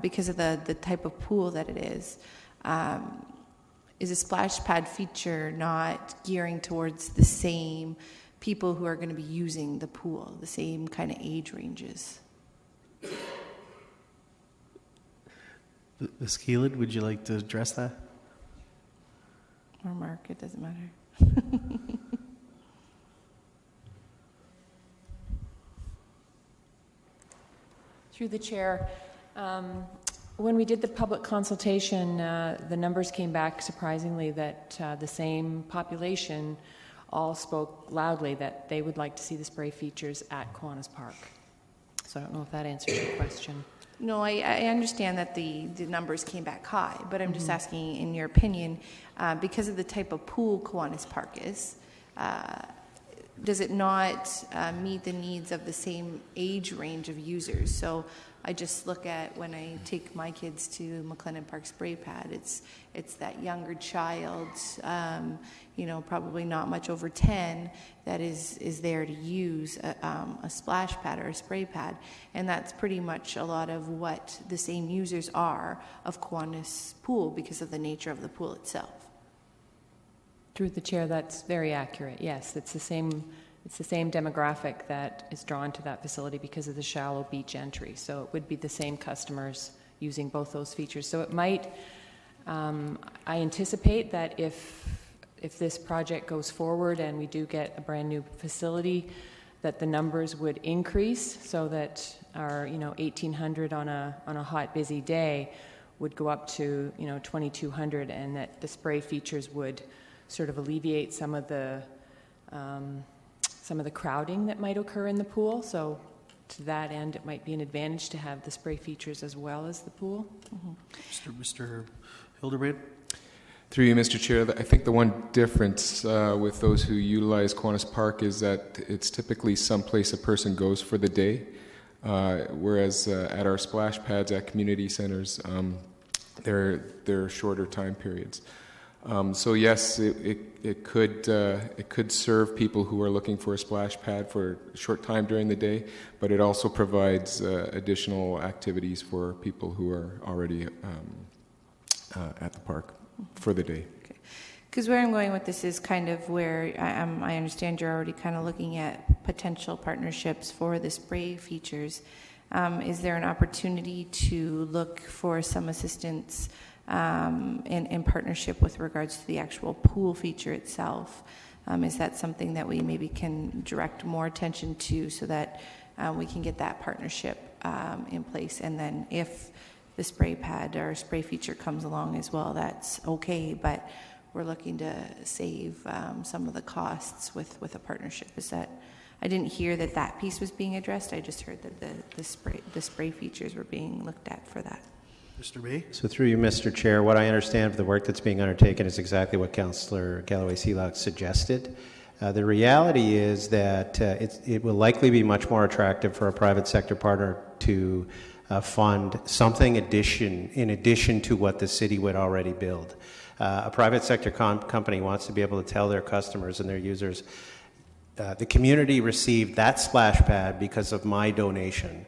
Because of the type of pool that it is a splash pad feature not gearing towards the same people who are going to be using the pool, the same kind of age ranges? Ms. Keelan, would you like to address that? Or Mark, it doesn't matter. Through the chair, when we did the public consultation, the numbers came back surprisingly that the same population all spoke loudly that they would like to see the spray features at Kiwanis Park. So I don't know if that answers your question. No, I understand that the numbers came back high, but I'm just asking, in your opinion, because of the type of pool Kiwanis Park is, does it not meet the needs of the same age range of users? So I just look at when I take my kids to McLennan Park Spray Pad, it's that younger child, probably not much over 10, that is there to use a splash pad or a spray pad, and that's pretty much a lot of what the same users are of Kiwanis Pool because of the nature of the pool itself. Through the chair, that's very accurate. Yes, it's the same demographic that is drawn to that facility because of the shallow beach entry. So it would be the same customers using both those features. So it might, I anticipate that if this project goes forward and we do get a brand new facility, that the numbers would increase so that our 1,800 on a hot busy day would go up to 2,200, and that the spray features would sort of alleviate some of the crowding that might occur in the pool. So to that end, it might be an advantage to have the spray features as well as the pool. Mr. Hildebrand? Through you, Mr. Chair, I think the one difference with those who utilize Kiwanis Park is that it's typically someplace a person goes for the day, whereas at our splash pads at community centers, they're shorter time periods. So yes, it could serve people who are looking for a splash pad for a short time during the day, but it also provides additional activities for people who are already at the park for the day. Because where I'm going with this is kind of where I understand you're already kind of looking at potential partnerships for the spray features. Is there an opportunity to look for some assistance in partnership with regards to the actual pool feature itself? Is that something that we maybe can direct more attention to so that we can get that partnership in place? And then if the spray pad or spray feature comes along as well, that's okay, but we're looking to save some of the costs with a partnership. Is that, I didn't hear that piece was being addressed. I just heard that the spray features were being looked at for that. Mr. May? So through you, Mr. Chair, what I understand of the work that's being undertaken is exactly what Councillor Galloway-Seelock suggested. The reality is that it will likely be much more attractive for a private sector partner to fund something in addition to what the city would already build. A private sector company wants to be able to tell their customers and their users, the community received that splash pad because of my donation.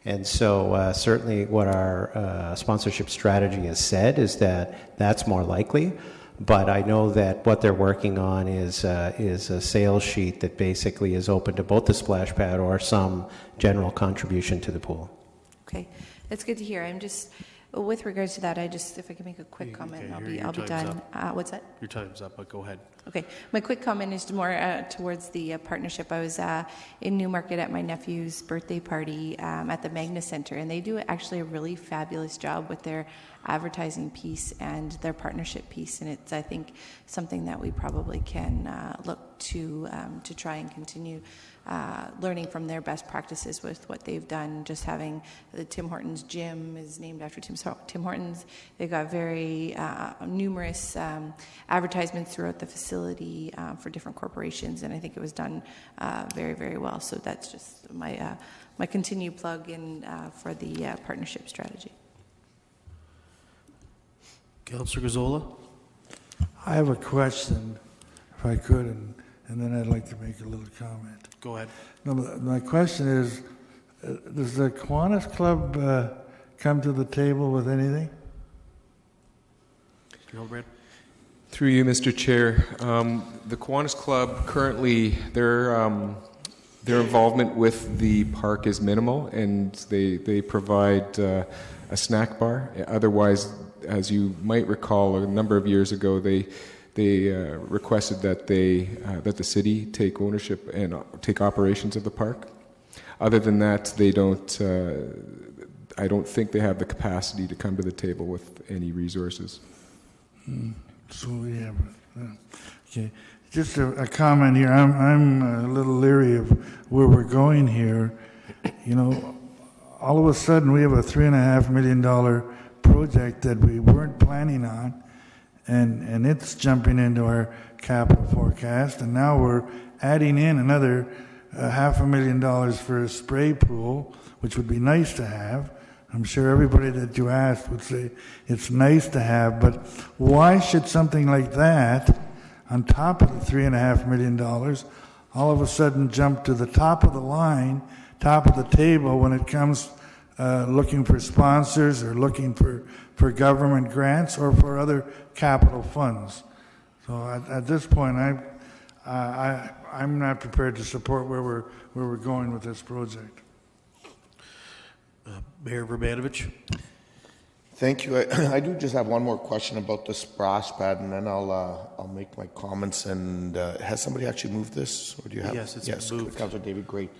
And so certainly what our sponsorship strategy has said is that that's more likely. But I know that what they're working on is a sales sheet that basically is open to both the splash pad or some general contribution to the pool. Okay, that's good to hear. I'm just, with regards to that, if I can make a quick comment, I'll be done. What's that? Your time's up, but go ahead. Okay, my quick comment is more towards the partnership. I was in Newmarket at my nephew's birthday party at the Magna Center, and they do actually a really fabulous job with their advertising piece and their partnership piece, and it's, I think, something that we probably can look to try and continue learning from their best practices with what they've done. Just having the Tim Hortons gym is named after Tim Hortons. They've got very numerous advertisements throughout the facility for different corporations, and I think it was done very, very well. So that's just my my continued plug in for the partnership strategy. Councillor Gazzola? I have a question, if I could, and then I'd like to make a little comment. Go ahead. No, my question is, does the Kiwanis Club come to the table with anything? Mr. Hildebrandt? Through you, Mr. Chair, the Kiwanis Club currently, their involvement with the park is minimal, and they provide a snack bar. Otherwise, as you might recall, a number of years ago, they requested that that the city take ownership and take operations of the park. Other than that, they don't. I don't think they have the capacity to come to the table with any resources. So we have. Okay, just a comment here. I'm a little leery of where we're going here. You know, all of a sudden we have a $3.5 million project that we weren't planning on. And it's jumping into our capital forecast, and now we're adding in another $500,000 for a spray pool, which would be nice to have. I'm sure everybody that you asked would say it's nice to have, but why should something like that, on top of the $3.5 million, all of a sudden jump to the top of the line, top of the table when it comes looking for sponsors or looking for government grants or for other capital funds? So at this point, I'm not prepared to support where we're going with this project. Mayor Verbanovich? Thank you. I do just have one more question about the splash pad, and then I'll make my comments. And has somebody actually moved this, or do you have? Yes, it's moved. Councillor David, great.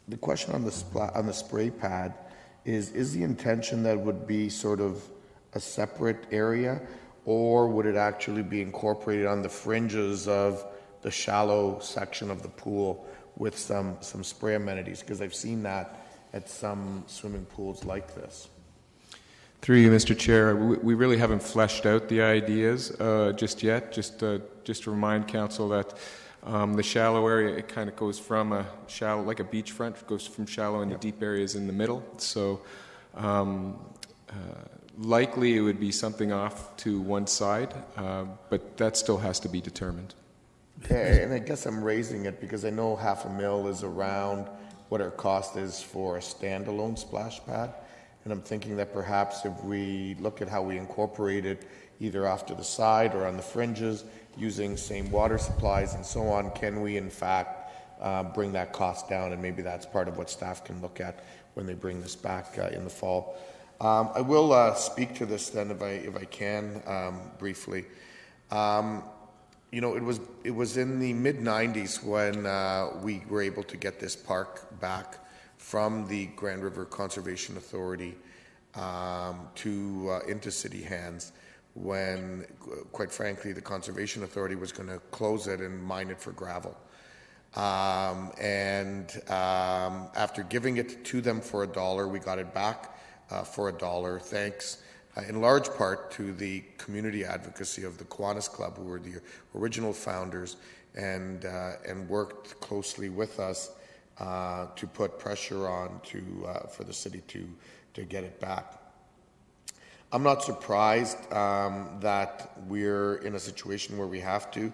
The question on the spray pad is the intention that it would be sort of a separate area, or would it actually be incorporated on the fringes of the shallow section of the pool with some spray amenities? Because I've seen that at some swimming pools like this. Through you, Mr. Chair, we really haven't fleshed out the ideas just yet. Just to remind council that the shallow area, it kind of goes from a shallow, like a beachfront, goes from shallow into deep areas in the middle. So likely it would be something off to one side, but that still has to be determined. Okay, and I guess I'm raising it because I know $500,000 is around what our cost is for a standalone splash pad. And I'm thinking that perhaps if we look at how we incorporate it either off to the side or on the fringes, using same water supplies and so on, can we in fact bring that cost down? And maybe that's part of what staff can look at when they bring this back in the fall. I will speak to this then if I can briefly. You know, it was in the mid-90s when we were able to get this park back from the Grand River Conservation Authority into city hands, when, quite frankly, the Conservation Authority was going to close it and mine it for gravel. After giving it to them for $1, we got it back for $1, thanks in large part to the community advocacy of the Kiwanis Club, who were the original founders and worked closely with us to put pressure on for the city to get it back. I'm not surprised that we're in a situation where we have to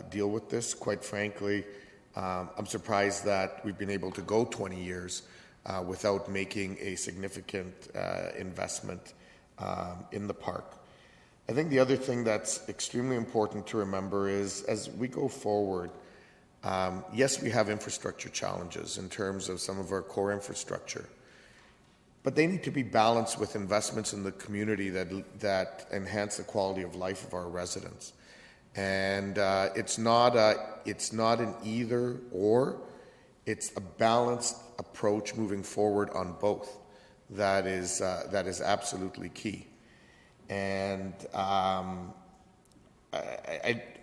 deal with this. Quite frankly, I'm surprised that we've been able to go 20 years without making a significant investment in the park. I think the other thing that's extremely important to remember is, as we go forward, yes, we have infrastructure challenges in terms of some of our core infrastructure, but they need to be balanced with investments in the community that enhance the quality of life of our residents. And it's not an either or, it's a balanced approach moving forward on both. that is absolutely key. And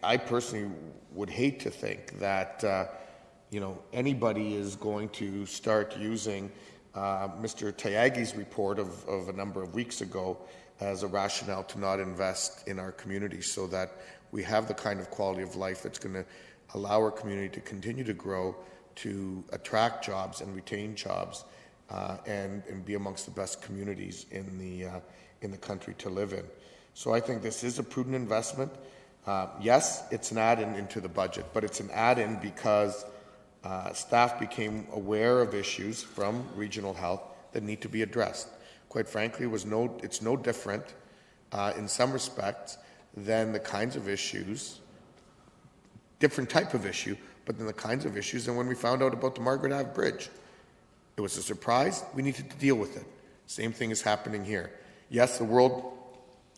I personally would hate to think that anybody is going to start using Mr. Tayagi's report of a number of weeks ago as a rationale to not invest in our community, so that we have the kind of quality of life that's going to allow our community to continue to grow, to attract jobs and retain jobs, and be amongst the best communities in the country to live in. So I think this is a prudent investment. Yes, it's an add-in into the budget, but it's an add-in because staff became aware of issues from regional health that need to be addressed. Quite frankly, it's no different in some respects than the kinds of issues, different type of issue, but then the kinds of issues than when we found out about the Margaret Ave Bridge. It was a surprise. We needed to deal with it. Same thing is happening here. Yes, the world,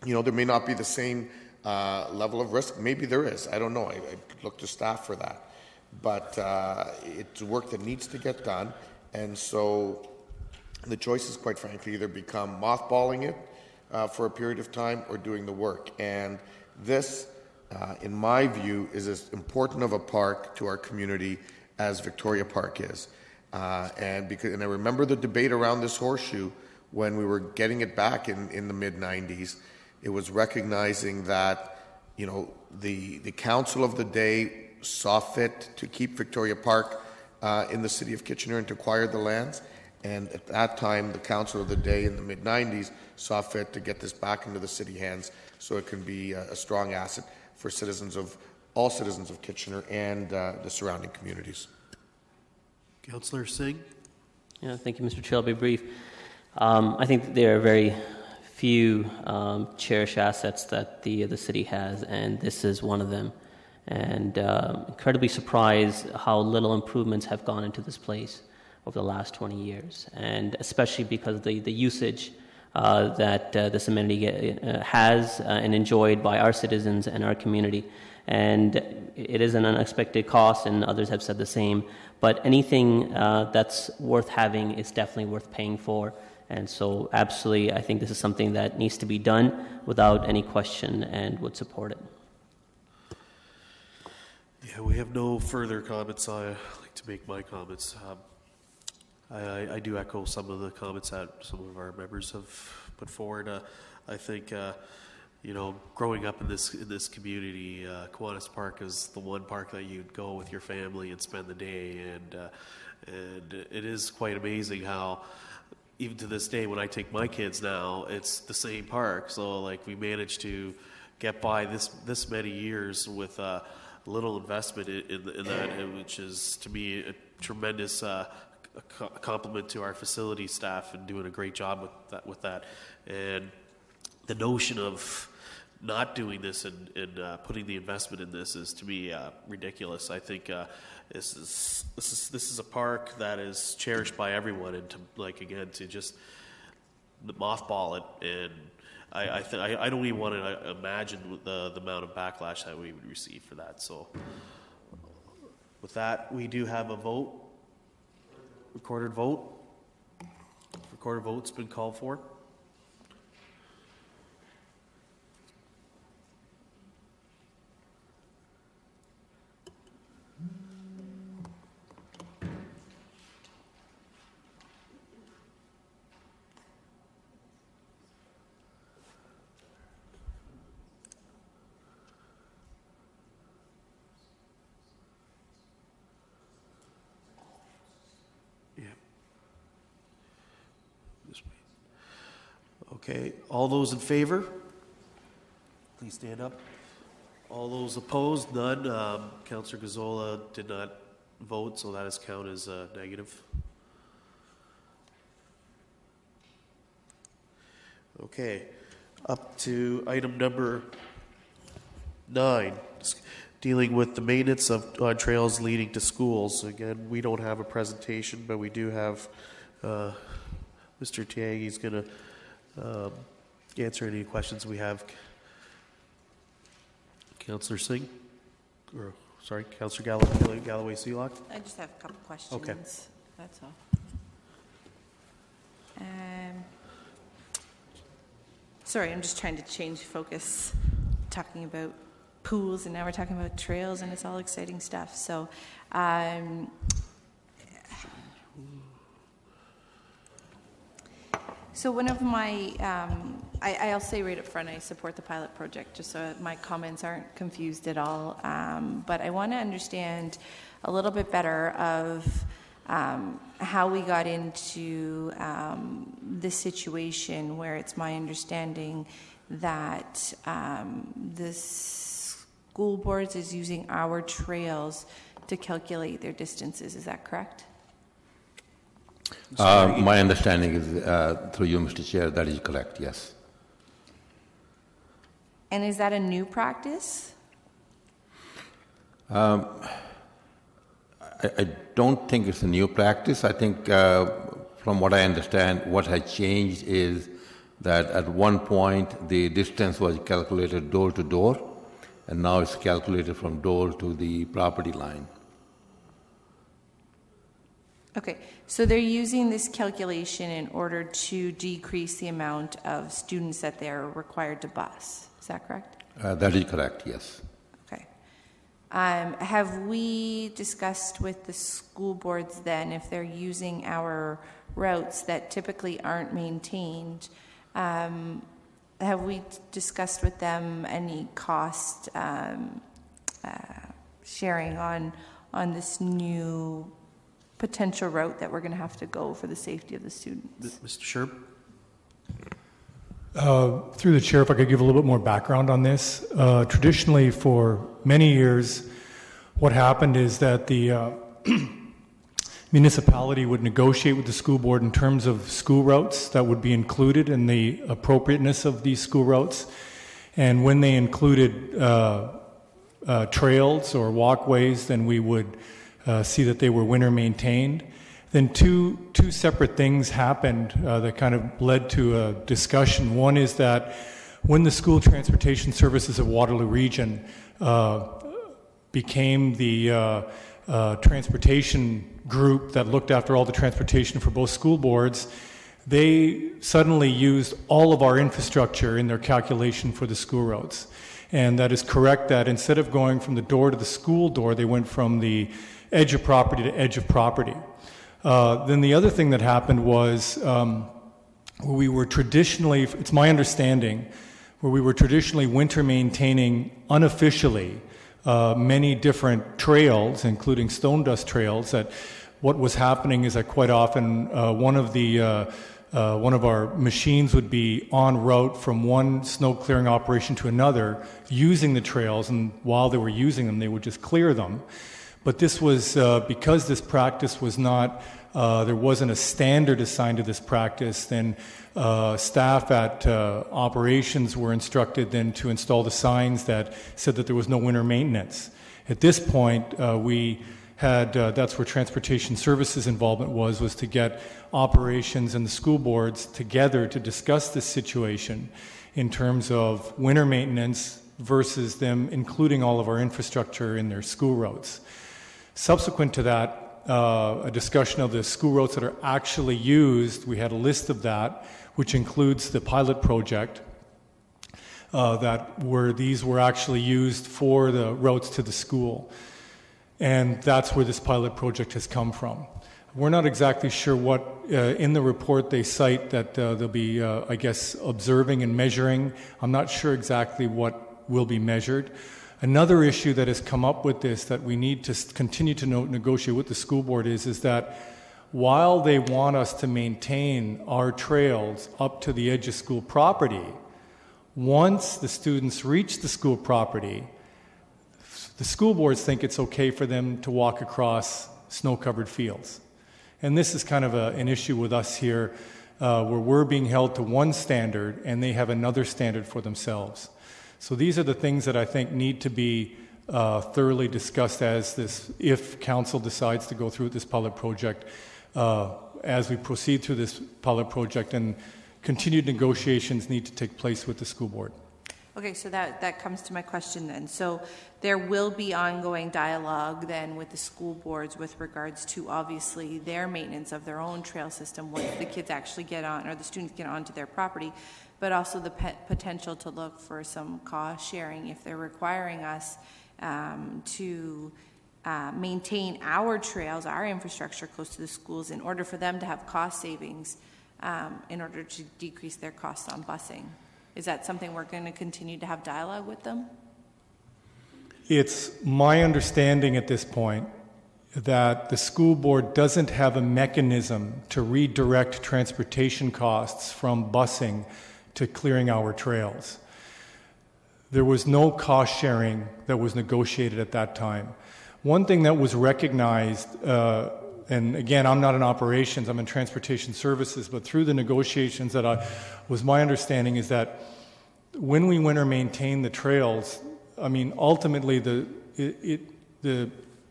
there may not be the same level of risk. Maybe there is. I don't know. I look to staff for that. But it's work that needs to get done. And so the choices, quite frankly, either become mothballing it for a period of time or doing the work. And this, in my view, is as important of a park to our community as Victoria Park is. And I remember the debate around this horseshoe when we were getting it back in the mid-90s. It was recognizing that, the council of the day saw fit to keep Victoria Park in the city of Kitchener and to acquire the lands. And at that time, the council of the day in the mid-90s saw fit to get this back into the city hands so it can be a strong asset for all citizens of Kitchener and the surrounding communities. Councillor Singh? Yeah, thank you, Mr. Chair. I'll be brief. I think there are very few cherished assets that the city has, and this is one of them. And incredibly surprised how little improvements have gone into this place over the last 20 years, and especially because the usage that this amenity has and enjoyed by our citizens and our community. And it is an unexpected cost, and others have said the same, but anything that's worth having is definitely worth paying for. And so absolutely, I think this is something that needs to be done without any question, and would support it. Yeah, we have no further comments. I like to make my comments. I do echo some of the comments that some of our members have put forward. I think, growing up in this community, Kiwanis Park is the one park that you'd go with your family and spend the day, and it is quite amazing how, even to this day, when I take my kids now, it's the same park. So, we managed to get by this many years with little investment in that, which is, to me, a tremendous compliment to our facility staff and doing a great job with that. And the notion of not doing this and putting the investment in this is, to me, ridiculous. I think this is a park that is cherished by everyone, and to just mothball it, and I don't even want to imagine the amount of backlash that we would receive for that. So with that, we do have a vote, recorded vote. Recorded vote's been called for. Okay, all those in favor, please stand up. All those opposed, none. Councillor Gazzola did not vote, so that is counted as negative. Okay, up to item number 9, dealing with the maintenance on trails leading to schools. Again, we don't have a presentation, but we do have Mr. Tiagi's going to answer any questions we have. Councillor Singh, Councillor Galloway Seelock. I just have a couple questions. Okay. That's all. Sorry, I'm just trying to change focus, talking about pools, and now we're talking about trails, and it's all exciting stuff. So, so one of my, I'll say right up front, I support the pilot project, just so my comments aren't confused at all. But I want to understand a little bit better of how we got into this situation where it's my understanding that the school boards is using our trails to calculate their distances. Is that correct? My understanding is, through you, Mr. Chair, that is correct, yes. And is that a new practice? I don't think it's a new practice. I think, from what I understand, what has changed is that at one point the distance was calculated door to door, and now it's calculated from door to the property line. Okay, so they're using this calculation in order to decrease the amount of students that they're required to bus. Is that correct? That is correct, yes. Okay. Have we discussed with the school boards then, if they're using our routes that typically aren't maintained, have we discussed with them any cost sharing on this new potential route that we're going to have to go for the safety of the students? Mr. Sherb? Through the chair, if I could give a little bit more background on this. Traditionally, for many years, what happened is that the municipality would negotiate with the school board in terms of school routes that would be included in the appropriateness of these school routes. And when they included trails or walkways, then we would see that they were winter maintained. Then two separate things happened that kind of led to a discussion. One is that when the School Transportation Services of Waterloo Region became the transportation group that looked after all the transportation for both school boards, they suddenly used all of our infrastructure in their calculation for the school routes. And that is correct that instead of going from the door to the school door, they went from the edge of property to edge of property. Then the other thing that happened was we were traditionally, it's my understanding, where we were traditionally winter maintaining unofficially many different trails, including stone dust trails, that what was happening is that quite often one of our machines would be en route from one snow clearing operation to another using the trails, and while they were using them, they would just clear them. But this was because this practice was not, there wasn't a standard assigned to this practice, then staff at operations were instructed then to install the signs that said that there was no winter maintenance. At this point, we had, that's where Transportation Services involvement was to get operations and the school boards together to discuss this situation in terms of winter maintenance versus them including all of our infrastructure in their school routes. Subsequent to that, a discussion of the school routes that are actually used, we had a list of that, which includes the pilot project, that where these were actually used for the routes to the school. And that's where this pilot project has come from. We're not exactly sure what, in the report they cite that they'll be, I guess, observing and measuring. I'm not sure exactly what will be measured. Another issue that has come up with this that we need to continue to negotiate with the school board is that while they want us to maintain our trails up to the edge of school property, once the students reach the school property, the school boards think it's okay for them to walk across snow-covered fields. And this is kind of an issue with us here where we're being held to one standard and they have another standard for themselves. So these are the things that I think need to be thoroughly discussed as this, if council decides to go through this pilot project, as we proceed through this pilot project, and continued negotiations need to take place with the school board. Okay, so that comes to my question then. So there will be ongoing dialogue then with the school boards with regards to obviously their maintenance of their own trail system once the kids actually get on, or the students get onto their property, but also the potential to look for some cost sharing if they're requiring us to maintain our trails, our infrastructure close to the schools in order for them to have cost savings in order to decrease their costs on busing. Is that something we're going to continue to have dialogue with them? It's my understanding at this point that the school board doesn't have a mechanism to redirect transportation costs from busing to clearing our trails. There was no cost sharing that was negotiated at that time. One thing that was recognized, and again, I'm not in operations, I'm in transportation services, but through the negotiations was my understanding is that when we winter maintain the trails, I mean, ultimately the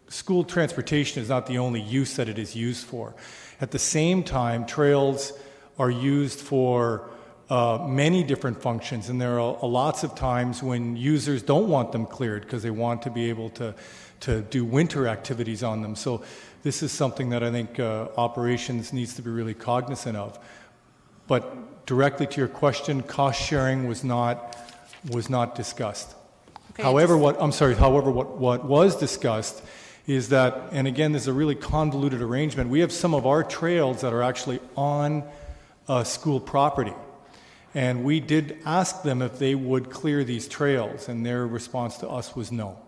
school transportation is not the only use that it is used for. At the same time, trails are used for many different functions, and there are lots of times when users don't want them cleared because they want to be able to do winter activities on them. So this is something that I think operations needs to be really cognizant of. But directly to your question, cost sharing was not discussed. Okay, however, what was discussed is that, and again, this is a really convoluted arrangement. We have some of our trails that are actually on school property. And we did ask them if they would clear these trails, and their response to us was no.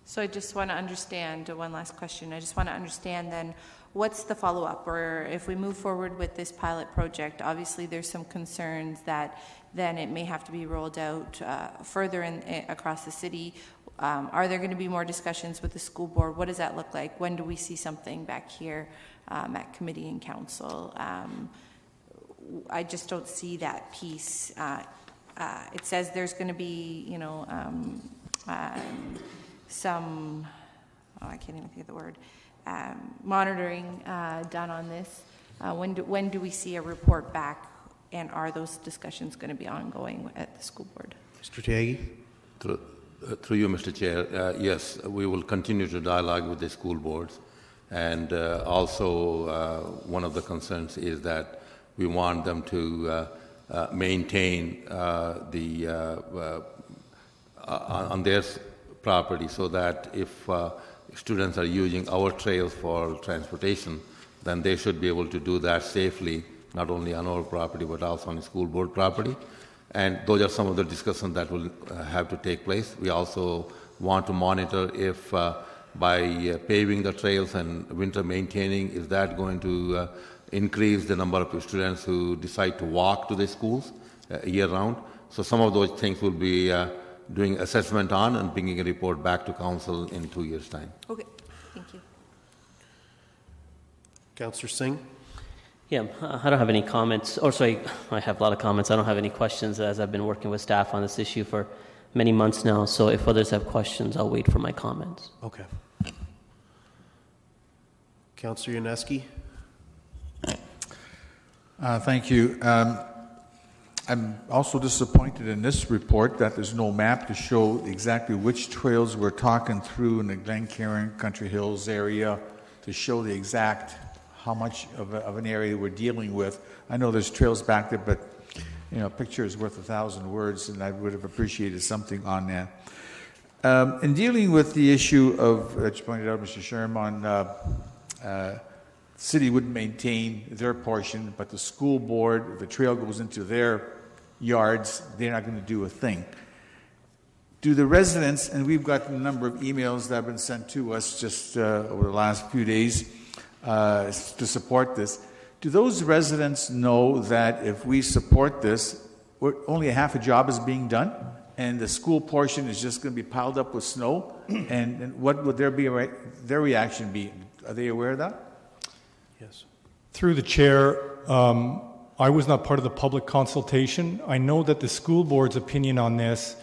So I just want to understand, one last question, I just want to understand then, what's the follow-up? Or if we move forward with this pilot project, obviously there's some concerns that then it may have to be rolled out further across the city. Are there going to be more discussions with the school board? What does that look like? When do we see something back here at committee and council? I just don't see that piece. It says there's going to be, some, I can't even think of the word, monitoring done on this. When do we see a report back, and are those discussions going to be ongoing at the school board? Mr. Tyagi? Through you, Mr. Chair, yes, we will continue to dialogue with the school boards. And also, one of the concerns is that we want them to maintain on their property, so that if students are using our trails for transportation, then they should be able to do that safely, not only on our property but also on the school board property. And those are some of the discussions that will have to take place. We also want to monitor if by paving the trails and winter maintaining, is that going to increase the number of students who decide to walk to the schools year-round. So some of those things will be doing assessment on and bringing a report back to council in 2 years' time. Okay, thank you. Councillor Singh? Yeah, I don't have any comments. Or sorry, I have a lot of comments. I don't have any questions, as I've been working with staff on this issue for many months now. So if others have questions, I'll wait for my comments. Okay. Councillor Yaneski? Thank you. I'm also disappointed in this report that there's no map to show exactly which trails we're talking through in the Glencairn, Country Hills area, to show the exact how much of an area we're dealing with. I know there's trails back there, but a picture is worth 1,000 words, and I would have appreciated something on that. In dealing with the issue of, that you pointed out, Mr. Sherman, city would maintain their portion, but the school board, if the trail goes into their yards, they're not going to do a thing. Do the residents, and we've got a number of emails that have been sent to us just over the last few days to support this, do those residents know that if we support this, only half a job is being done, and the school portion is just going to be piled up with snow? And what would their reaction be? Are they aware of that? Yes. Through the chair, I was not part of the public consultation. I know that the school board's opinion on this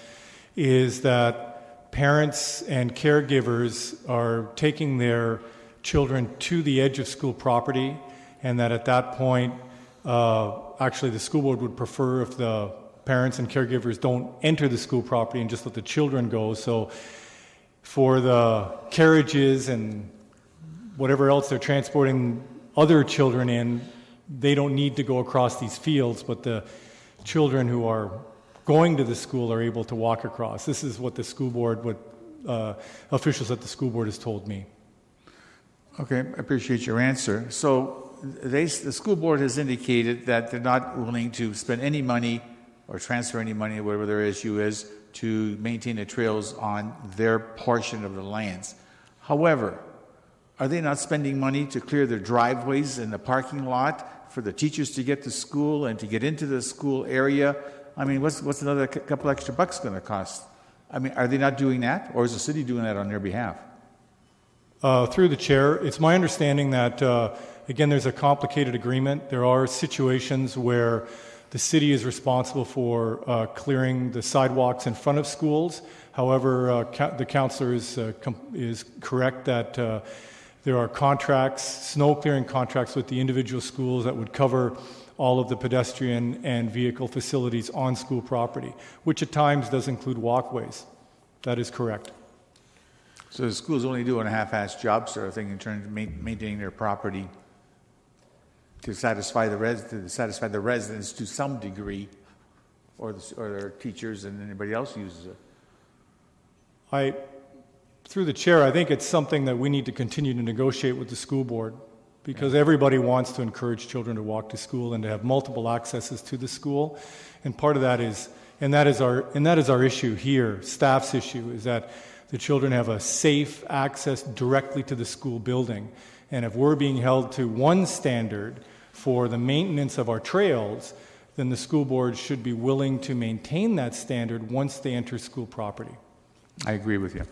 is that parents and caregivers are taking their children to the edge of school property, and that at that point, actually the school board would prefer if the parents and caregivers don't enter the school property and just let the children go. So for the carriages and whatever else they're transporting other children in, they don't need to go across these fields, but the children who are going to the school are able to walk across. This is what the school board, officials at the school board has told me. Okay, I appreciate your answer. So the school board has indicated that they're not willing to spend any money or transfer any money, whatever their issue is, to maintain the trails on their portion of the lands. However, are they not spending money to clear their driveways in the parking lot for the teachers to get to school and to get into the school area? I mean, what's another couple extra bucks going to cost? I mean, are they not doing that, or is the city doing that on their behalf? Through the chair, it's my understanding that, again, there's a complicated agreement. There are situations where the city is responsible for clearing the sidewalks in front of schools. However, the councillor is correct that there are contracts, snow clearing contracts with the individual schools that would cover all of the pedestrian and vehicle facilities on school property, which at times does include walkways. That is correct. So the school's only doing a half-assed job sort of thing in terms of maintaining their property to satisfy the residents to some degree, or their teachers and anybody else who uses it. Through the chair, I think it's something that we need to continue to negotiate with the school board, because everybody wants to encourage children to walk to school and to have multiple accesses to the school. And part of that is our issue here, staff's issue, is that the children have a safe access directly to the school building. And if we're being held to one standard for the maintenance of our trails, then the school board should be willing to maintain that standard once they enter school property. I agree with you.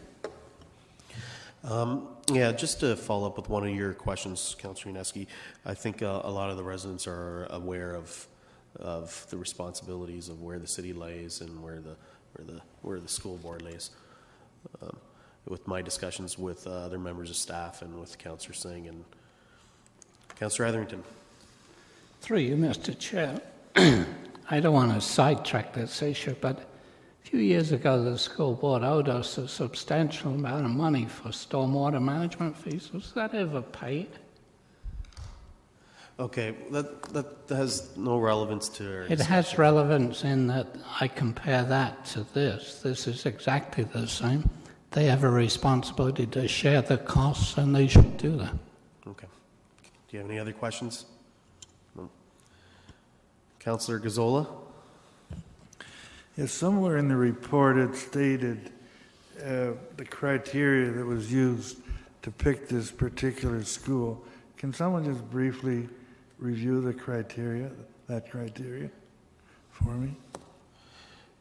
Yeah, just to follow up with one of your questions, Councillor Unesky, I think a lot of the residents are aware of the responsibilities of where the city lays and where the school board lays. With my discussions with other members of staff and with Councillor Singh and Councillor Etherington. Through you, Mr. Chair, I don't want to sidetrack this issue, but a few years ago the school board owed us a substantial amount of money for stormwater management fees. Was that ever paid? Okay, that has no relevance to our It has relevance in that I compare that to this. This is exactly the same. They have a responsibility to share the costs, and they should do that. Okay. Do you have any other questions? No. Councillor Gazzola? Yes, somewhere in the report it stated the criteria that was used to pick this particular school. Can someone just briefly review that criteria for me?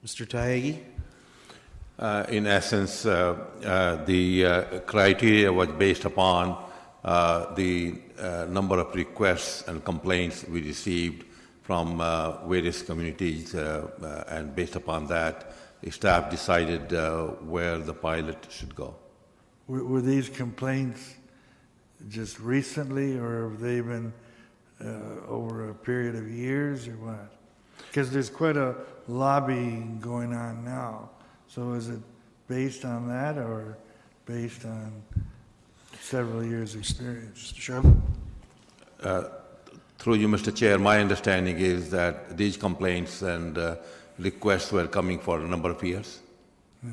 Mr. Taegi? In essence, the criteria was based upon the number of requests and complaints we received from various communities, and based upon that, the staff decided where the pilot should go. Were these complaints just recently, or have they been over a period of years, or what? Because there's quite a lobbying going on now. So is it based on that, or based on several years' experience? Mr. Sherman? Through you, Mr. Chair, my understanding is that these complaints and requests were coming for a number of years. Yeah.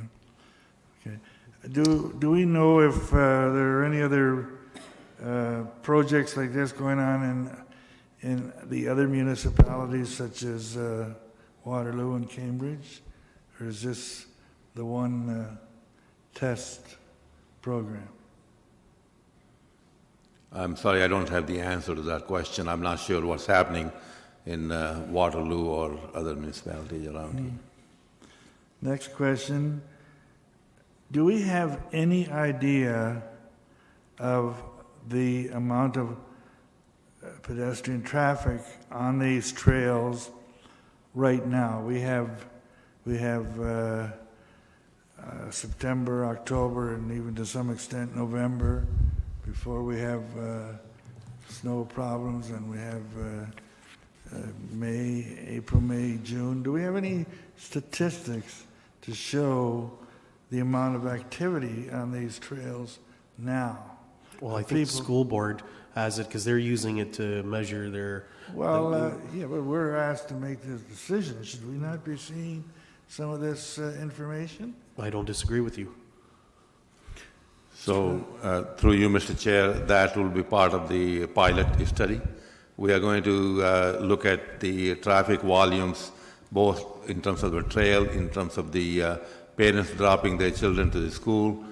Okay. Do we know if there are any other projects like this going on in the other municipalities, such as Waterloo and Cambridge, or is this the one test program? I'm sorry, I don't have the answer to that question. I'm not sure what's happening in Waterloo or other municipalities around here. Next question. Do we have any idea of the amount of pedestrian traffic on these trails right now? We have September, October, and even to some extent November, before we have snow problems, and we have April, May, June. Do we have any statistics to show the amount of activity on these trails now? Well, I think the school board has it because they're using it to measure their... Well, yeah, but we're asked to make this decision. Should we not be seeing some of this information? I don't disagree with you. So, through you, Mr. Chair, that will be part of the pilot study. We are going to look at the traffic volumes, both in terms of the trail, in terms of the parents dropping their children to the school.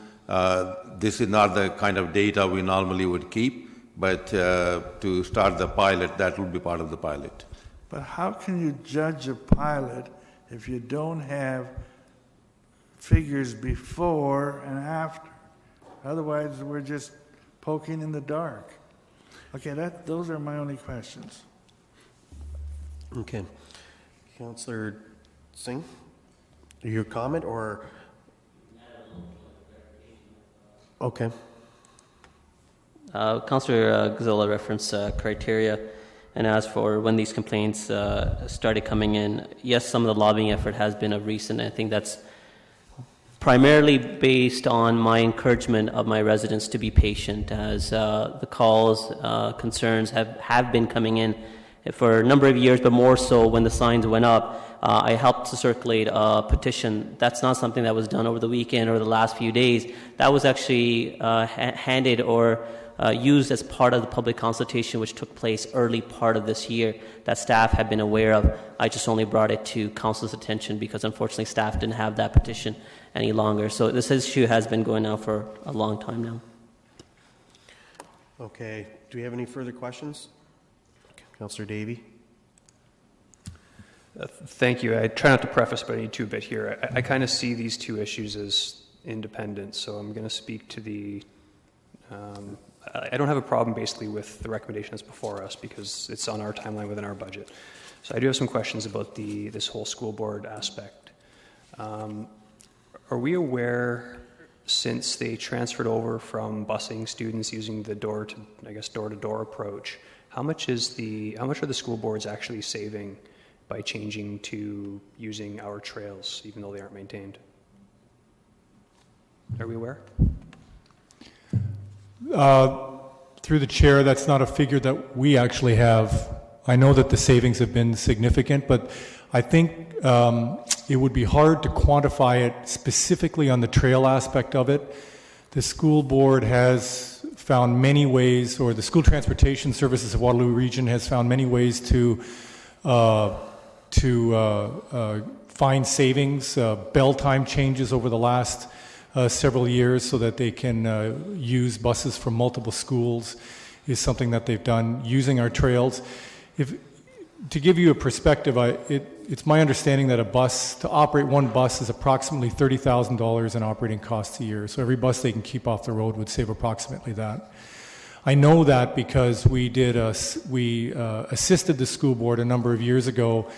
This is not the kind of data we normally would keep, but to start the pilot, that will be part of the pilot. But how can you judge a pilot if you don't have figures before and after? Otherwise, we're just poking in the dark. Okay, those are my only questions. Okay. Councillor Singh, your comment or... Okay. Councillor Gazzola referenced criteria and asked for when these complaints started coming in. Yes, some of the lobbying effort has been of recent. I think that's primarily based on my encouragement of my residents to be patient, as the calls, concerns have been coming in for a number of years, but more so when the signs went up. I helped to circulate a petition. That's not something that was done over the weekend or the last few days. That was actually handed or used as part of the public consultation which took place early part of this year that staff had been aware of. I just only brought it to council's attention because unfortunately staff didn't have that petition any longer. So this issue has been going on for a long time now. Okay. Do we have any further questions? Councillor Davey? Thank you. I try not to preface, but I need to a bit here. I kind of see these two issues as independent, so I'm going to speak to the... I don't have a problem basically with the recommendation that's before us because it's on our timeline within our budget. So I do have some questions about this whole school board aspect. Are we aware, since they transferred over from busing students using the door-to-door approach, how much are the school boards actually saving by changing to using our trails, even though they aren't maintained? Are we aware? Through the chair, that's not a figure that we actually have. I know that the savings have been significant, but I think it would be hard to quantify it specifically on the trail aspect of it. The school board has found many ways, or the School Transportation Services of Waterloo Region has found many ways to find savings, bell time changes over the last several years so that they can use buses from multiple schools is something that they've done using our trails. To give you a perspective, it's my understanding that to operate one bus is approximately $30,000 in operating costs a year. So every bus they can keep off the road would save approximately that. I know that because we assisted the school board a number of years ago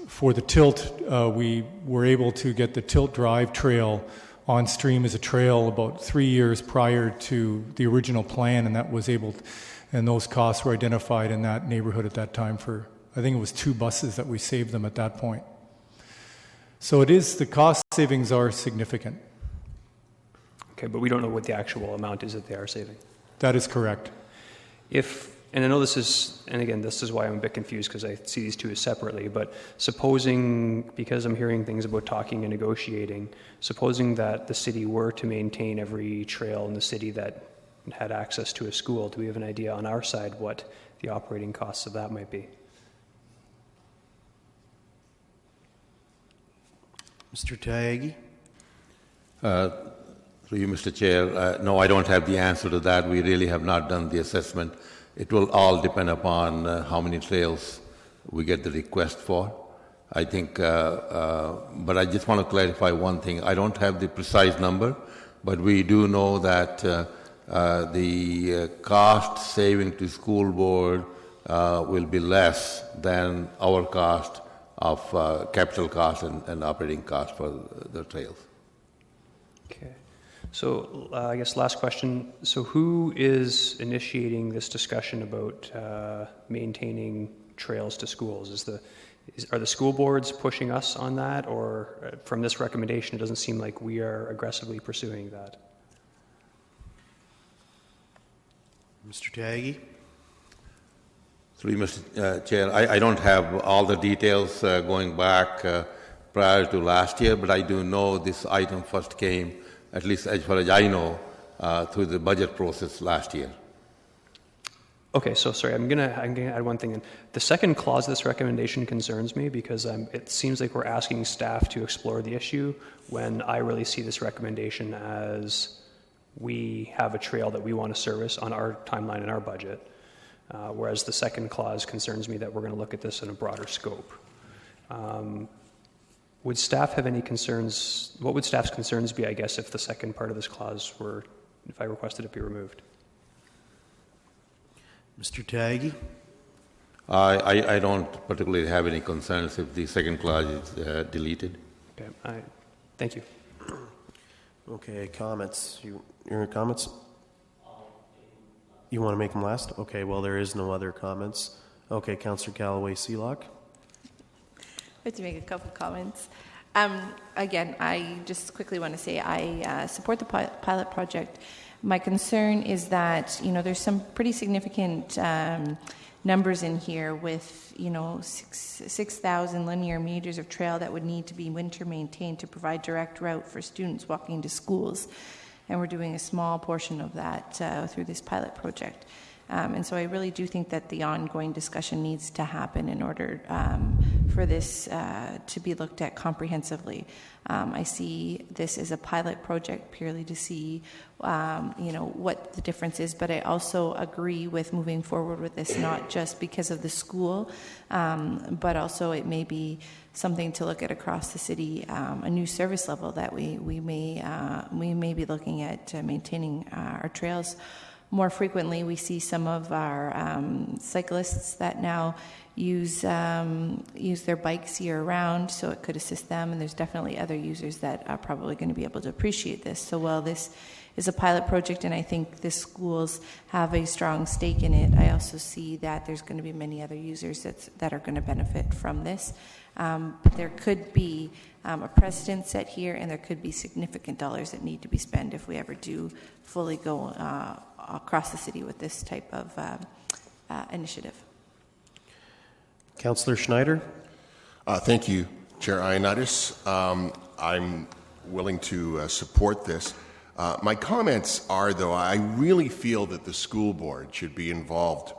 for the Tilt. We were able to get the Tilt Drive Trail on stream as a trail about 3 years prior to the original plan, and those costs were identified in that neighborhood at that time for, I think it was 2 buses that we saved them at that point. So the cost savings are significant. Okay, but we don't know what the actual amount is that they are saving. That is correct. And I know this is why I'm a bit confused because I see these two as separately, but supposing, because I'm hearing things about talking and negotiating, supposing that the city were to maintain every trail in the city that had access to a school, do we have an idea on our side what the operating costs of that might be? Mr. Tyagi? Through you, Mr. Chair, no, I don't have the answer to that. We really have not done the assessment. It will all depend upon how many trails we get the request for. I think, but I just want to clarify one thing. I don't have the precise number, but we do know that the cost saving to school board will be less than our cost of capital cost and operating cost for the trails. Okay. So I guess last question. So who is initiating this discussion about maintaining trails to schools? Are the school boards pushing us on that, or from this recommendation, it doesn't seem like we are aggressively pursuing that? Mr. Taggi? Through you, Mr. Chair, I don't have all the details going back prior to last year, but I do know this item first came, at least as far as I know, through the budget process last year. Okay, so sorry, I'm gonna add one thing in. The second clause of this recommendation concerns me because it seems like we're asking staff to explore the issue when I really see this recommendation as we have a trail that we want to service on our timeline and our budget, whereas the second clause concerns me that we're going to look at this in a broader scope. Would staff have any concerns? What would staff's concerns be, I guess, if the second part of this clause if I requested it be removed? Mr. Taggi? I don't particularly have any concerns if the second clause is deleted. Okay, thank you. Okay, comments. Your comments? You want to make them last? Okay, well, there is no other comments. Okay, Councillor Callaway Seelock. I'd like to make a couple comments. Again, I just quickly want to say I support the pilot project. My concern is that, there's some pretty significant numbers in here with, 6,000 linear meters of trail that would need to be winter maintained to provide direct route for students walking to schools. And we're doing a small portion of that through this pilot project. And so I really do think that the ongoing discussion needs to happen in order for this to be looked at comprehensively. I see this as a pilot project purely to see, what the difference is, but I also agree with moving forward with this, not just because of the school, but also it may be something to look at across the city, a new service level that we may be looking at maintaining our trails more frequently. We see some of our cyclists that now use their bikes year-round, so it could assist them, and there's definitely other users that are probably going to be able to appreciate this. So while this is a pilot project, and I think the schools have a strong stake in it, I also see that there's going to be many other users that are going to benefit from this. But there could be a precedent set here, and there could be significant dollars that need to be spent if we ever do fully go across the city with this type of initiative. Councillor Schneider? Thank you, Chair Ioannidis. I'm willing to support this. My comments are, though, I really feel that the school board should be involved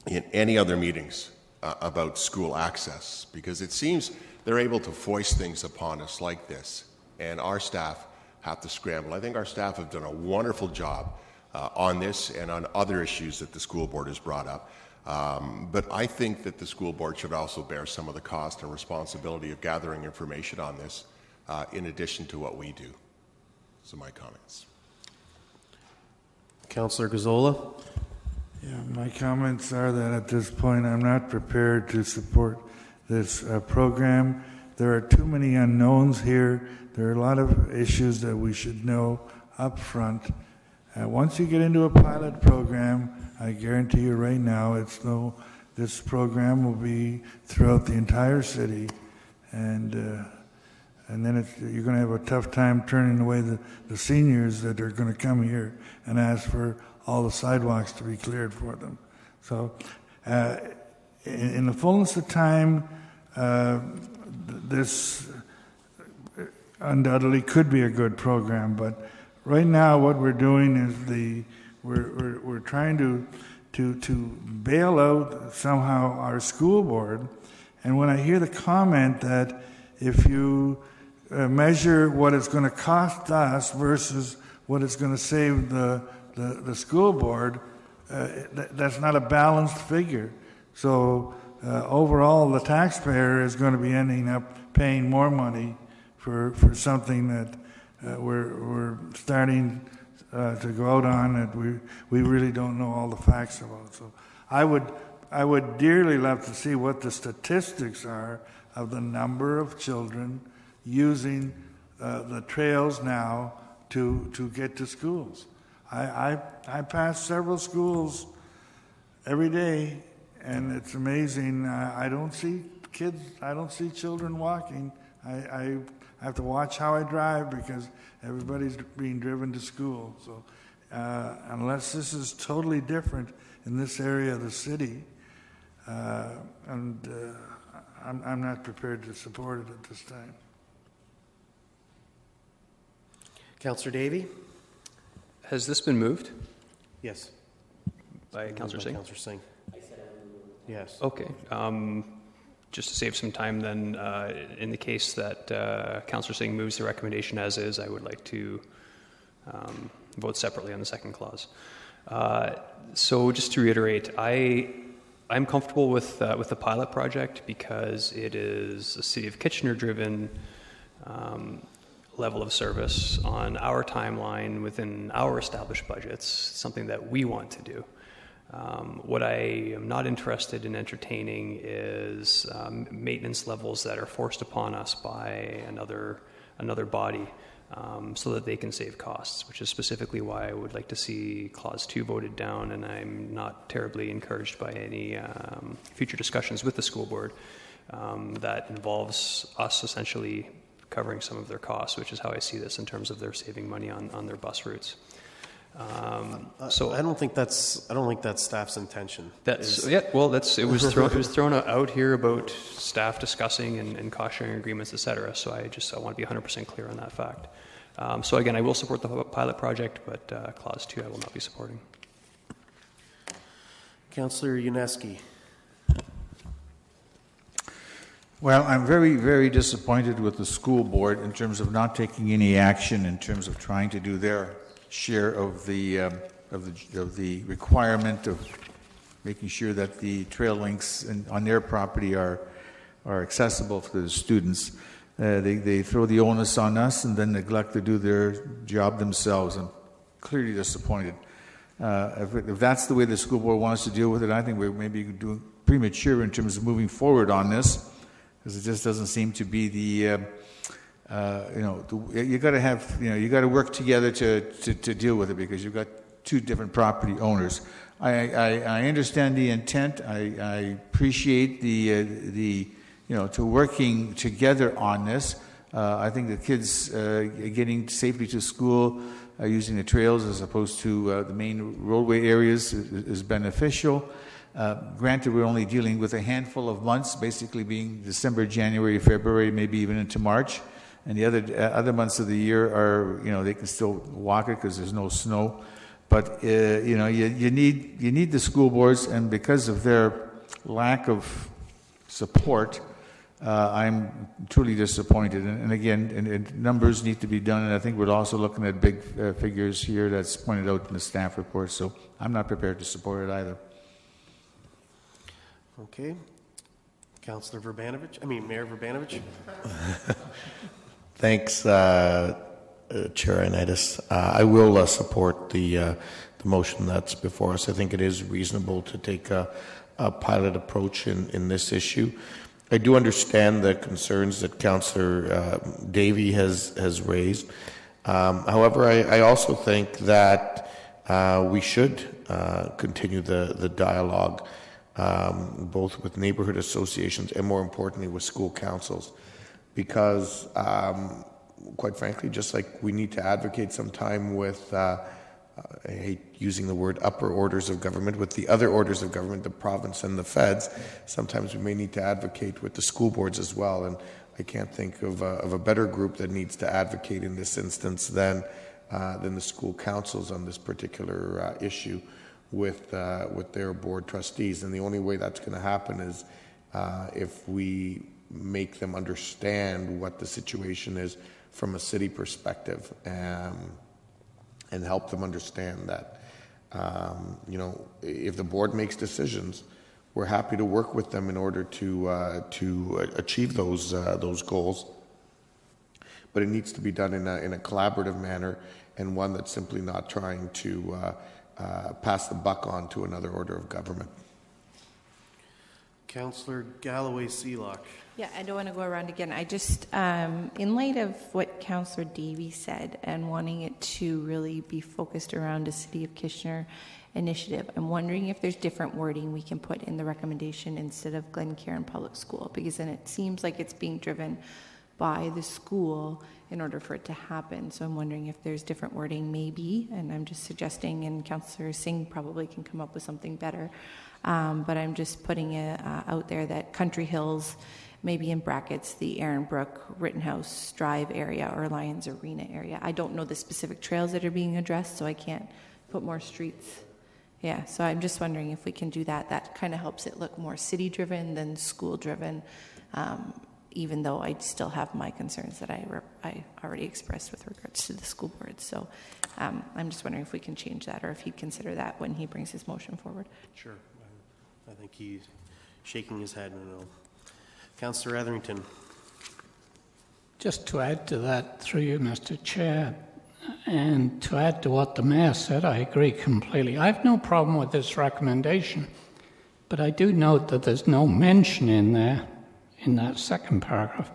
in any other meetings about school access, because it seems they're able to foist things upon us like this, and our staff have to scramble. I think our staff have done a wonderful job on this and on other issues that the school board has brought up. But I think that the school board should also bear some of the cost and responsibility of gathering information on this in addition to what we do. So my comments. Councillor Gazzola? Yeah, my comments are that at this point I'm not prepared to support this program. There are too many unknowns here. There are a lot of issues that we should know up front. Once you get into a pilot program, I guarantee you right now, this program will be throughout the entire city, and then you're going to have a tough time turning away the seniors that are going to come here and ask for all the sidewalks to be cleared for them. So, in the fullness of time, this undoubtedly could be a good program, but right now, what we're doing is we're trying to bail out somehow our school board. And when I hear the comment that if you measure what it's going to cost us versus what it's going to save the school board, that's not a balanced figure. So overall, the taxpayer is going to be ending up paying more money for something that we're starting to go out on that we really don't know all the facts about. So I would dearly love to see what the statistics are of the number of children using the trails now to get to schools. I pass several schools every day, and it's amazing. I don't see kids, I don't see children walking. I have to watch how I drive because everybody's being driven to school. So unless this is totally different in this area of the city, I'm not prepared to support it at this time. Councillor Davey? Has this been moved? Yes. By Councillor Singh? Councillor Singh. Yes. Okay. Just to save some time then, in the case that Councillor Singh moves the recommendation as is, I would like to vote separately on the second clause. So just to reiterate, I'm comfortable with the pilot project because it is a City of Kitchener-driven level of service on our timeline within our established budgets, something that we want to do. What I am not interested in entertaining is maintenance levels that are forced upon us by another body so that they can save costs, which is specifically why I would like to see Clause 2 voted down, and I'm not terribly encouraged by any future discussions with the school board that involves us essentially covering some of their costs, which is how I see this in terms of their saving money on their bus routes. So I don't think that's staff's intention. It was thrown out here about staff discussing and cost sharing agreements, etc. So I want to be 100% clear on that fact. So again, I will support the pilot project, but Clause 2 I will not be supporting. Councillor Unesky. Well, I'm very, very disappointed with the school board in terms of not taking any action in terms of trying to do their share of the requirement of making sure that the trail links on their property are accessible for the students. They throw the onus on us and then neglect to do their job themselves. I'm clearly disappointed. If that's the way the school board wants to deal with it, I think we're maybe doing premature in terms of moving forward on this, because it just doesn't seem to be the you got to have, you got to work together to deal with it, because you've got two different property owners. I understand the intent. I appreciate the to working together on this. I think the kids getting safely to school using the trails as opposed to the main roadway areas is beneficial. Granted, we're only dealing with a handful of months, basically being December, January, February, maybe even into March. And the other months of the year are, they can still walk it because there's no snow. But, you need the school boards, and because of their lack of support, I'm truly disappointed. And again, numbers need to be done, and I think we're also looking at big figures here that's pointed out in the staff report, so I'm not prepared to support it either. Okay. Councillor Mayor Verbanovich. Thanks, Chair Ioannidis. I will support the motion that's before us. I think it is reasonable to take a pilot approach in this issue. I do understand the concerns that Councillor Davey has raised. However, I also think that we should continue the dialogue, both with neighborhood associations and, more importantly, with school councils. Because, quite frankly, just like we need to advocate sometime with, I hate using the word upper orders of government, with the other orders of government, the province and the feds, sometimes we may need to advocate with the school boards as well. And I can't think of a better group that needs to advocate in this instance than the school councils on this particular issue with their board trustees. And the only way that's going to happen is if we make them understand what the situation is from a city perspective, and help them understand that, if the board makes decisions, we're happy to work with them in order to achieve those goals. But it needs to be done in a collaborative manner, and one that's simply not trying to pass the buck on to another order of government. Councillor Galloway-Seelock. Yeah, I don't want to go around again. I just, in light of what Councillor Davey said and wanting it to really be focused around a City of Kitchener initiative, I'm wondering if there's different wording we can put in the recommendation instead of Glencairn Public School, because then it seems like it's being driven by the school in order for it to happen. So I'm wondering if there's different wording maybe, and I'm just suggesting, and Councillor Singh probably can come up with something better, but I'm just putting it out there that Country Hills, maybe in brackets, the Aaron Brook, Rittenhouse Drive area or Lions Arena area. I don't know the specific trails that are being addressed, so I can't put more streets. Yeah, so I'm just wondering if we can do that. That kind of helps it look more city-driven than school-driven, even though I still have my concerns that I already expressed with regards to the school board. So I'm just wondering if we can change that, or if he'd consider that when he brings his motion forward. Sure. I think he's shaking his head. No. Councillor Etherington. Just to add to that, through you, Mr. Chair, and to add to what the Mayor said, I agree completely. I have no problem with this recommendation, but I do note that there's no mention in there, in that second paragraph,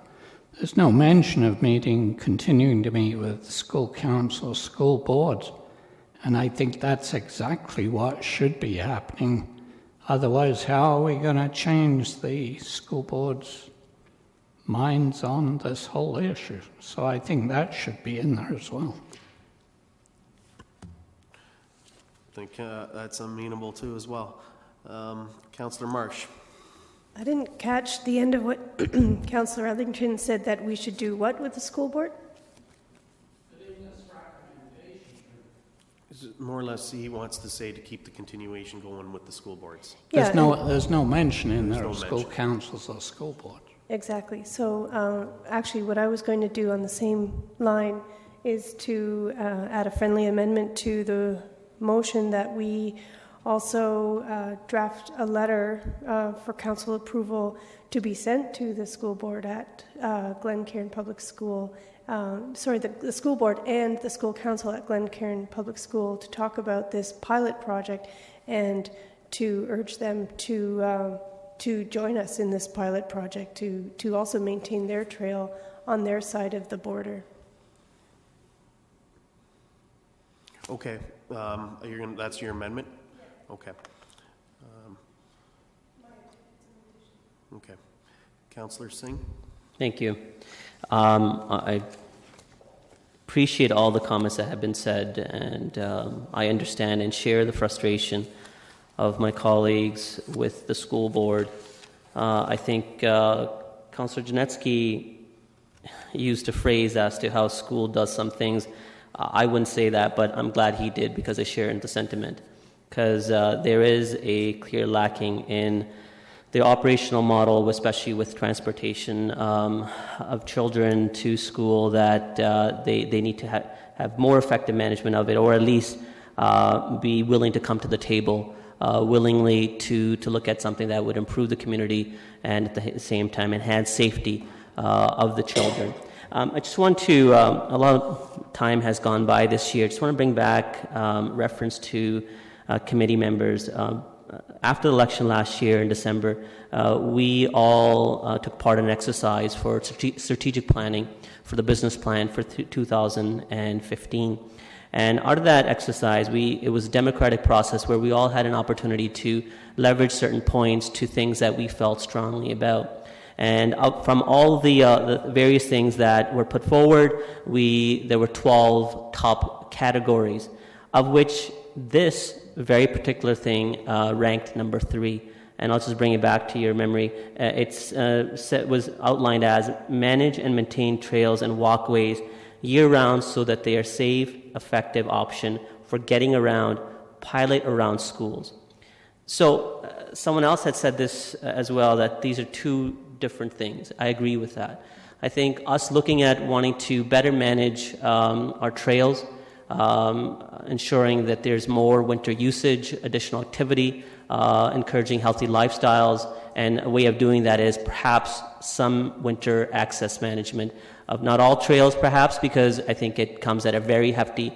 there's no mention of continuing to meet with school council, school boards, and I think that's exactly what should be happening. Otherwise, how are we going to change the school board's minds on this whole issue? So I think that should be in there as well. I think that's amenable too as well. Councillor Marsh. I didn't catch the end of what Councillor Etherington said, that we should do what with the school board? More or less, he wants to say to keep the continuation going with the school boards. Yeah, there's no mention in there of school councils or school boards. Exactly. So actually what I was going to do on the same line is to add a friendly amendment to the motion that we also draft a letter for council approval to be sent to the school board at Glencairn Public School, the school board and the school council at Glencairn Public School, to talk about this pilot project and to urge them to join us in this pilot project, to also maintain their trail on their side of the border. Okay, that's your amendment? Okay. Okay. Councillor Singh? Thank you. I appreciate all the comments that have been said, and I understand and share the frustration of my colleagues with the school board. I think Councillor Janetsky used a phrase as to how school does some things. I wouldn't say that, but I'm glad he did, because I share in the sentiment. Because there is a clear lacking in the operational model, especially with transportation of children to school, that they need to have more effective management of it, or at least be willing to come to the table willingly to look at something that would improve the community and at the same time enhance safety of the children. I just want to, a lot of time has gone by this year, I just want to bring back reference to committee members. After the election last year in December, we all took part in an exercise for strategic planning for the business plan for 2015. And out of that exercise, it was a democratic process where we all had an opportunity to leverage certain points to things that we felt strongly about. And from all the various things that were put forward, there were 12 top categories, of which this very particular thing ranked number 3. And I'll just bring it back to your memory. It was outlined as manage and maintain trails and walkways year-round so that they are safe, effective option for getting around, pilot around schools. So someone else had said this as well, that these are two different things. I agree with that. I think us looking at wanting to better manage our trails, ensuring that there's more winter usage, additional activity, encouraging healthy lifestyles, and a way of doing that is perhaps some winter access management of not all trails perhaps, because I think it comes at a very hefty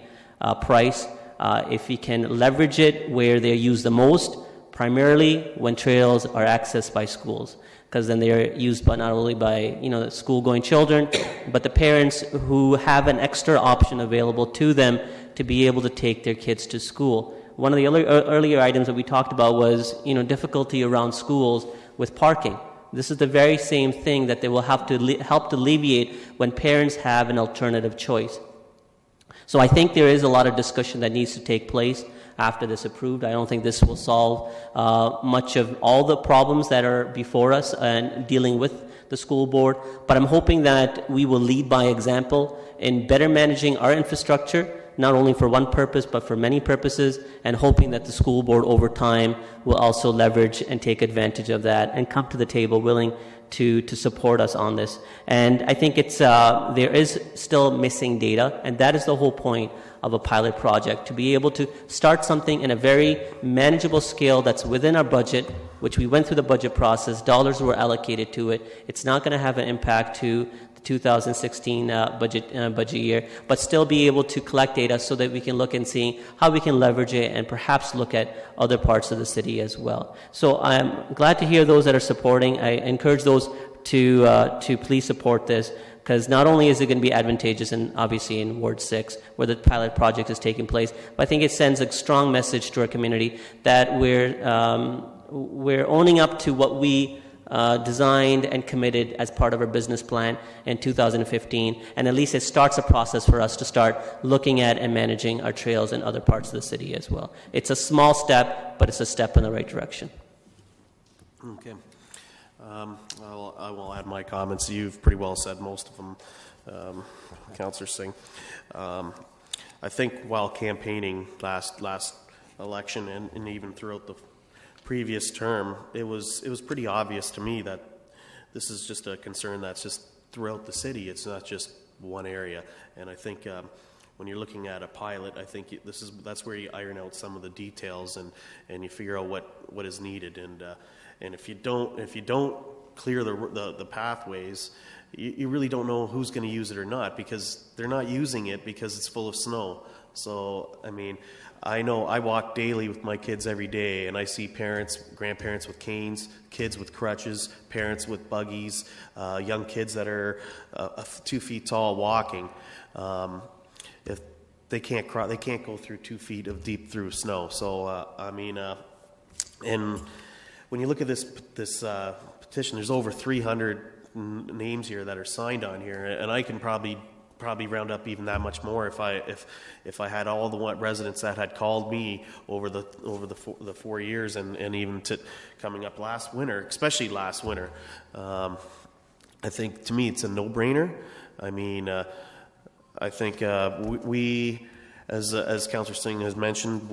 price. If we can leverage it where they're used the most, primarily when trails are accessed by schools. because then they are used by not only by the school-going children, but the parents who have an extra option available to them to be able to take their kids to school. One of the earlier items that we talked about was difficulty around schools with parking. This is the very same thing that they will have to help to alleviate when parents have an alternative choice. So I think there is a lot of discussion that needs to take place after this approved. I don't think this will solve much of all the problems that are before us and dealing with the school board, but I'm hoping that we will lead by example in better managing our infrastructure, not only for one purpose, but for many purposes, and hoping that the school board over time will also leverage and take advantage of that and come to the table willing to support us on this. And I think there is still missing data, and that is the whole point of a pilot project, to be able to start something in a very manageable scale that's within our budget, which we went through the budget process, dollars were allocated to it. It's not going to have an impact to 2016 budget year, but still be able to collect data so that we can look and see how we can leverage it and perhaps look at other parts of the city as well. So I'm glad to hear those that are supporting. I encourage those to please support this, because not only is it going to be advantageous obviously in Ward 6 where the pilot project is taking place, but I think it sends a strong message to our community that we're owning up to what we designed and committed as part of our business plan in 2015, and at least it starts a process for us to start looking at and managing our trails in other parts of the city as well. It's a small step, but it's a step in the right direction. Okay. I will add my comments. You've pretty well said most of them, Councillor Singh. I think while campaigning last election and even throughout the previous term, it was pretty obvious to me that this is just a concern that's just throughout the city. It's not just one area. And I think when you're looking at a pilot, I think that's where you iron out some of the details and you figure out what is needed. And if you don't clear the pathways, you really don't know who's going to use it or not, because they're not using it because it's full of snow. So I mean, I know I walk daily with my kids every day, and I see parents, grandparents with canes, kids with crutches, parents with buggies, young kids that are 2 feet tall walking. If they can't go through 2 feet of deep through snow. So and when you look at this petition, there's over 300 names here that are signed on here, and I can probably round up even that much more if I had all the residents that had called me over the 4 years and even to coming up last winter, especially last winter. I think to me it's a no-brainer. I mean, I think we as Councillor Singh has mentioned,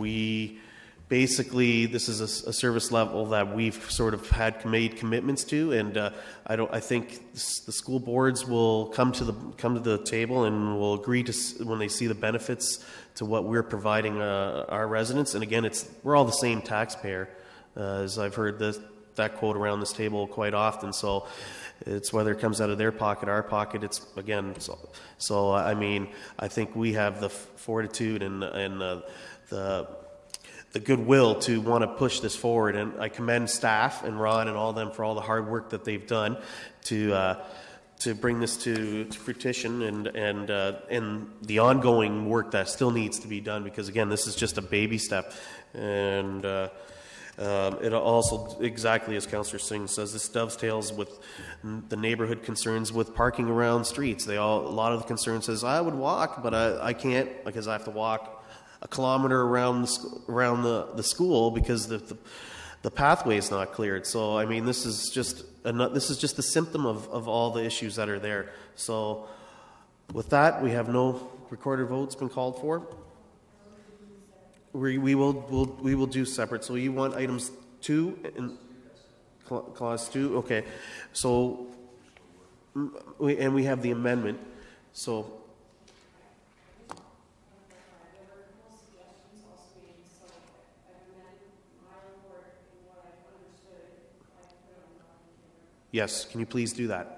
basically, this is a service level that we've sort of made commitments to, and I think the school boards will come to the table and will agree to when they see the benefits to what we're providing our residents. And again, we're all the same taxpayer, as I've heard that quote around this table quite often. So it's whether it comes out of their pocket, our pocket. It's again. So I mean, I think we have the fortitude and the goodwill to want to push this forward, and I commend staff and Ron and all of them for all the hard work that they've done to bring this to fruition and the ongoing work that still needs to be done, because again, this is just a baby step, and it also, exactly as Councillor Singh says, this dovetails with the neighborhood concerns with parking around streets. A lot of the concern says I would walk, but I can't because I have to walk a kilometer around the school because the pathway is not cleared. So I mean, this is just a symptom of all the issues that are there. So with that, we have no recorded votes been called for. We will do separate. So you want items 2 and clause 2, okay? So we have the amendment. So. Yes, can you please do that?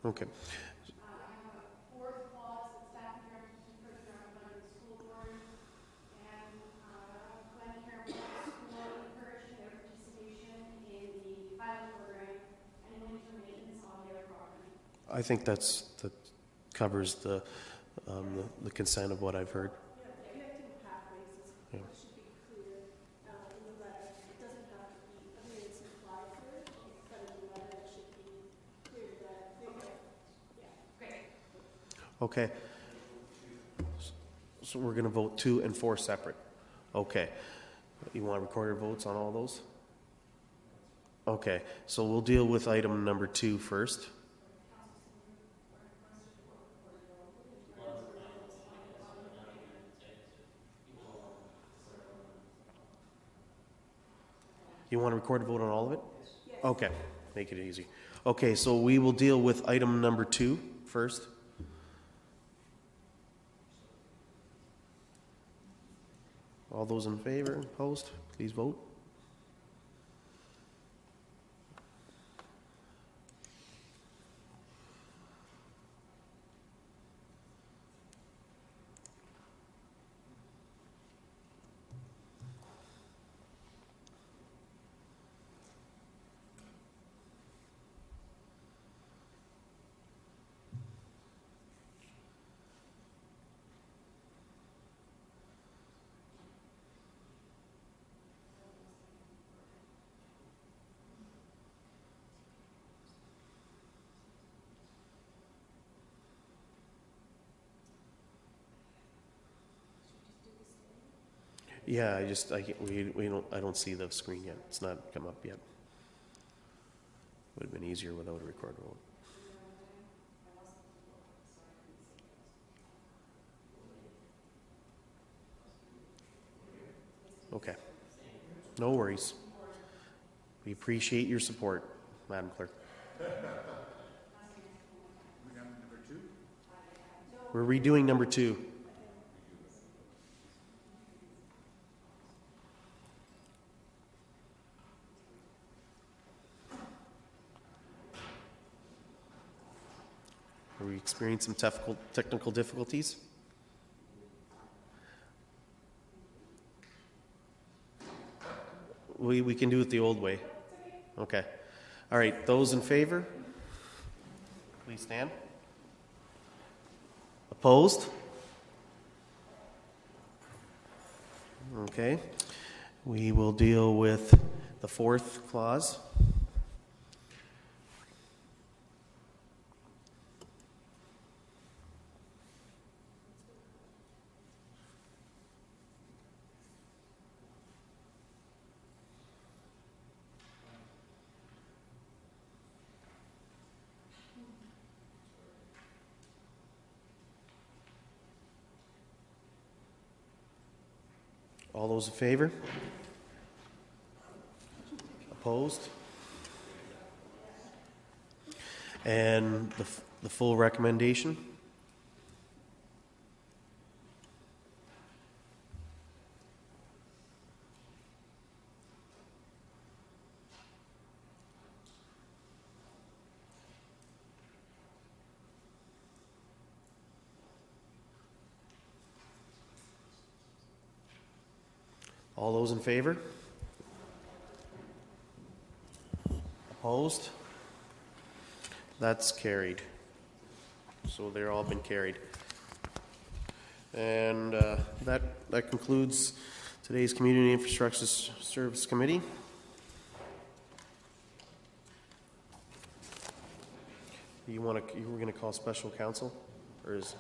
Okay. I think that covers the consent of what I've heard. Yeah. Okay. So we're going to vote 2 and 4 separate. Okay. You want recorded votes on all those? Okay. So we'll deal with item number 2 first. You want to record a vote on all of it? Yes. Okay, make it easy. Okay, so we will deal with item number 2 first. All those in favor, opposed, please vote. Yeah, I don't see the screen yet. It's not come up yet. Would have been easier without a record vote. Okay. No worries. We appreciate your support, Madam Clerk. We're redoing number 2. Are we experiencing some technical difficulties? We can do it the old way. Okay. All right. Those in favor, please stand. Opposed? Okay. We will deal with the 4th clause. All those in favor? Opposed? And the full recommendation? All those in favor? Opposed? That's carried. So they're all been carried. And that concludes today's Community Infrastructure Service Committee. You were going to call special counsel, or is?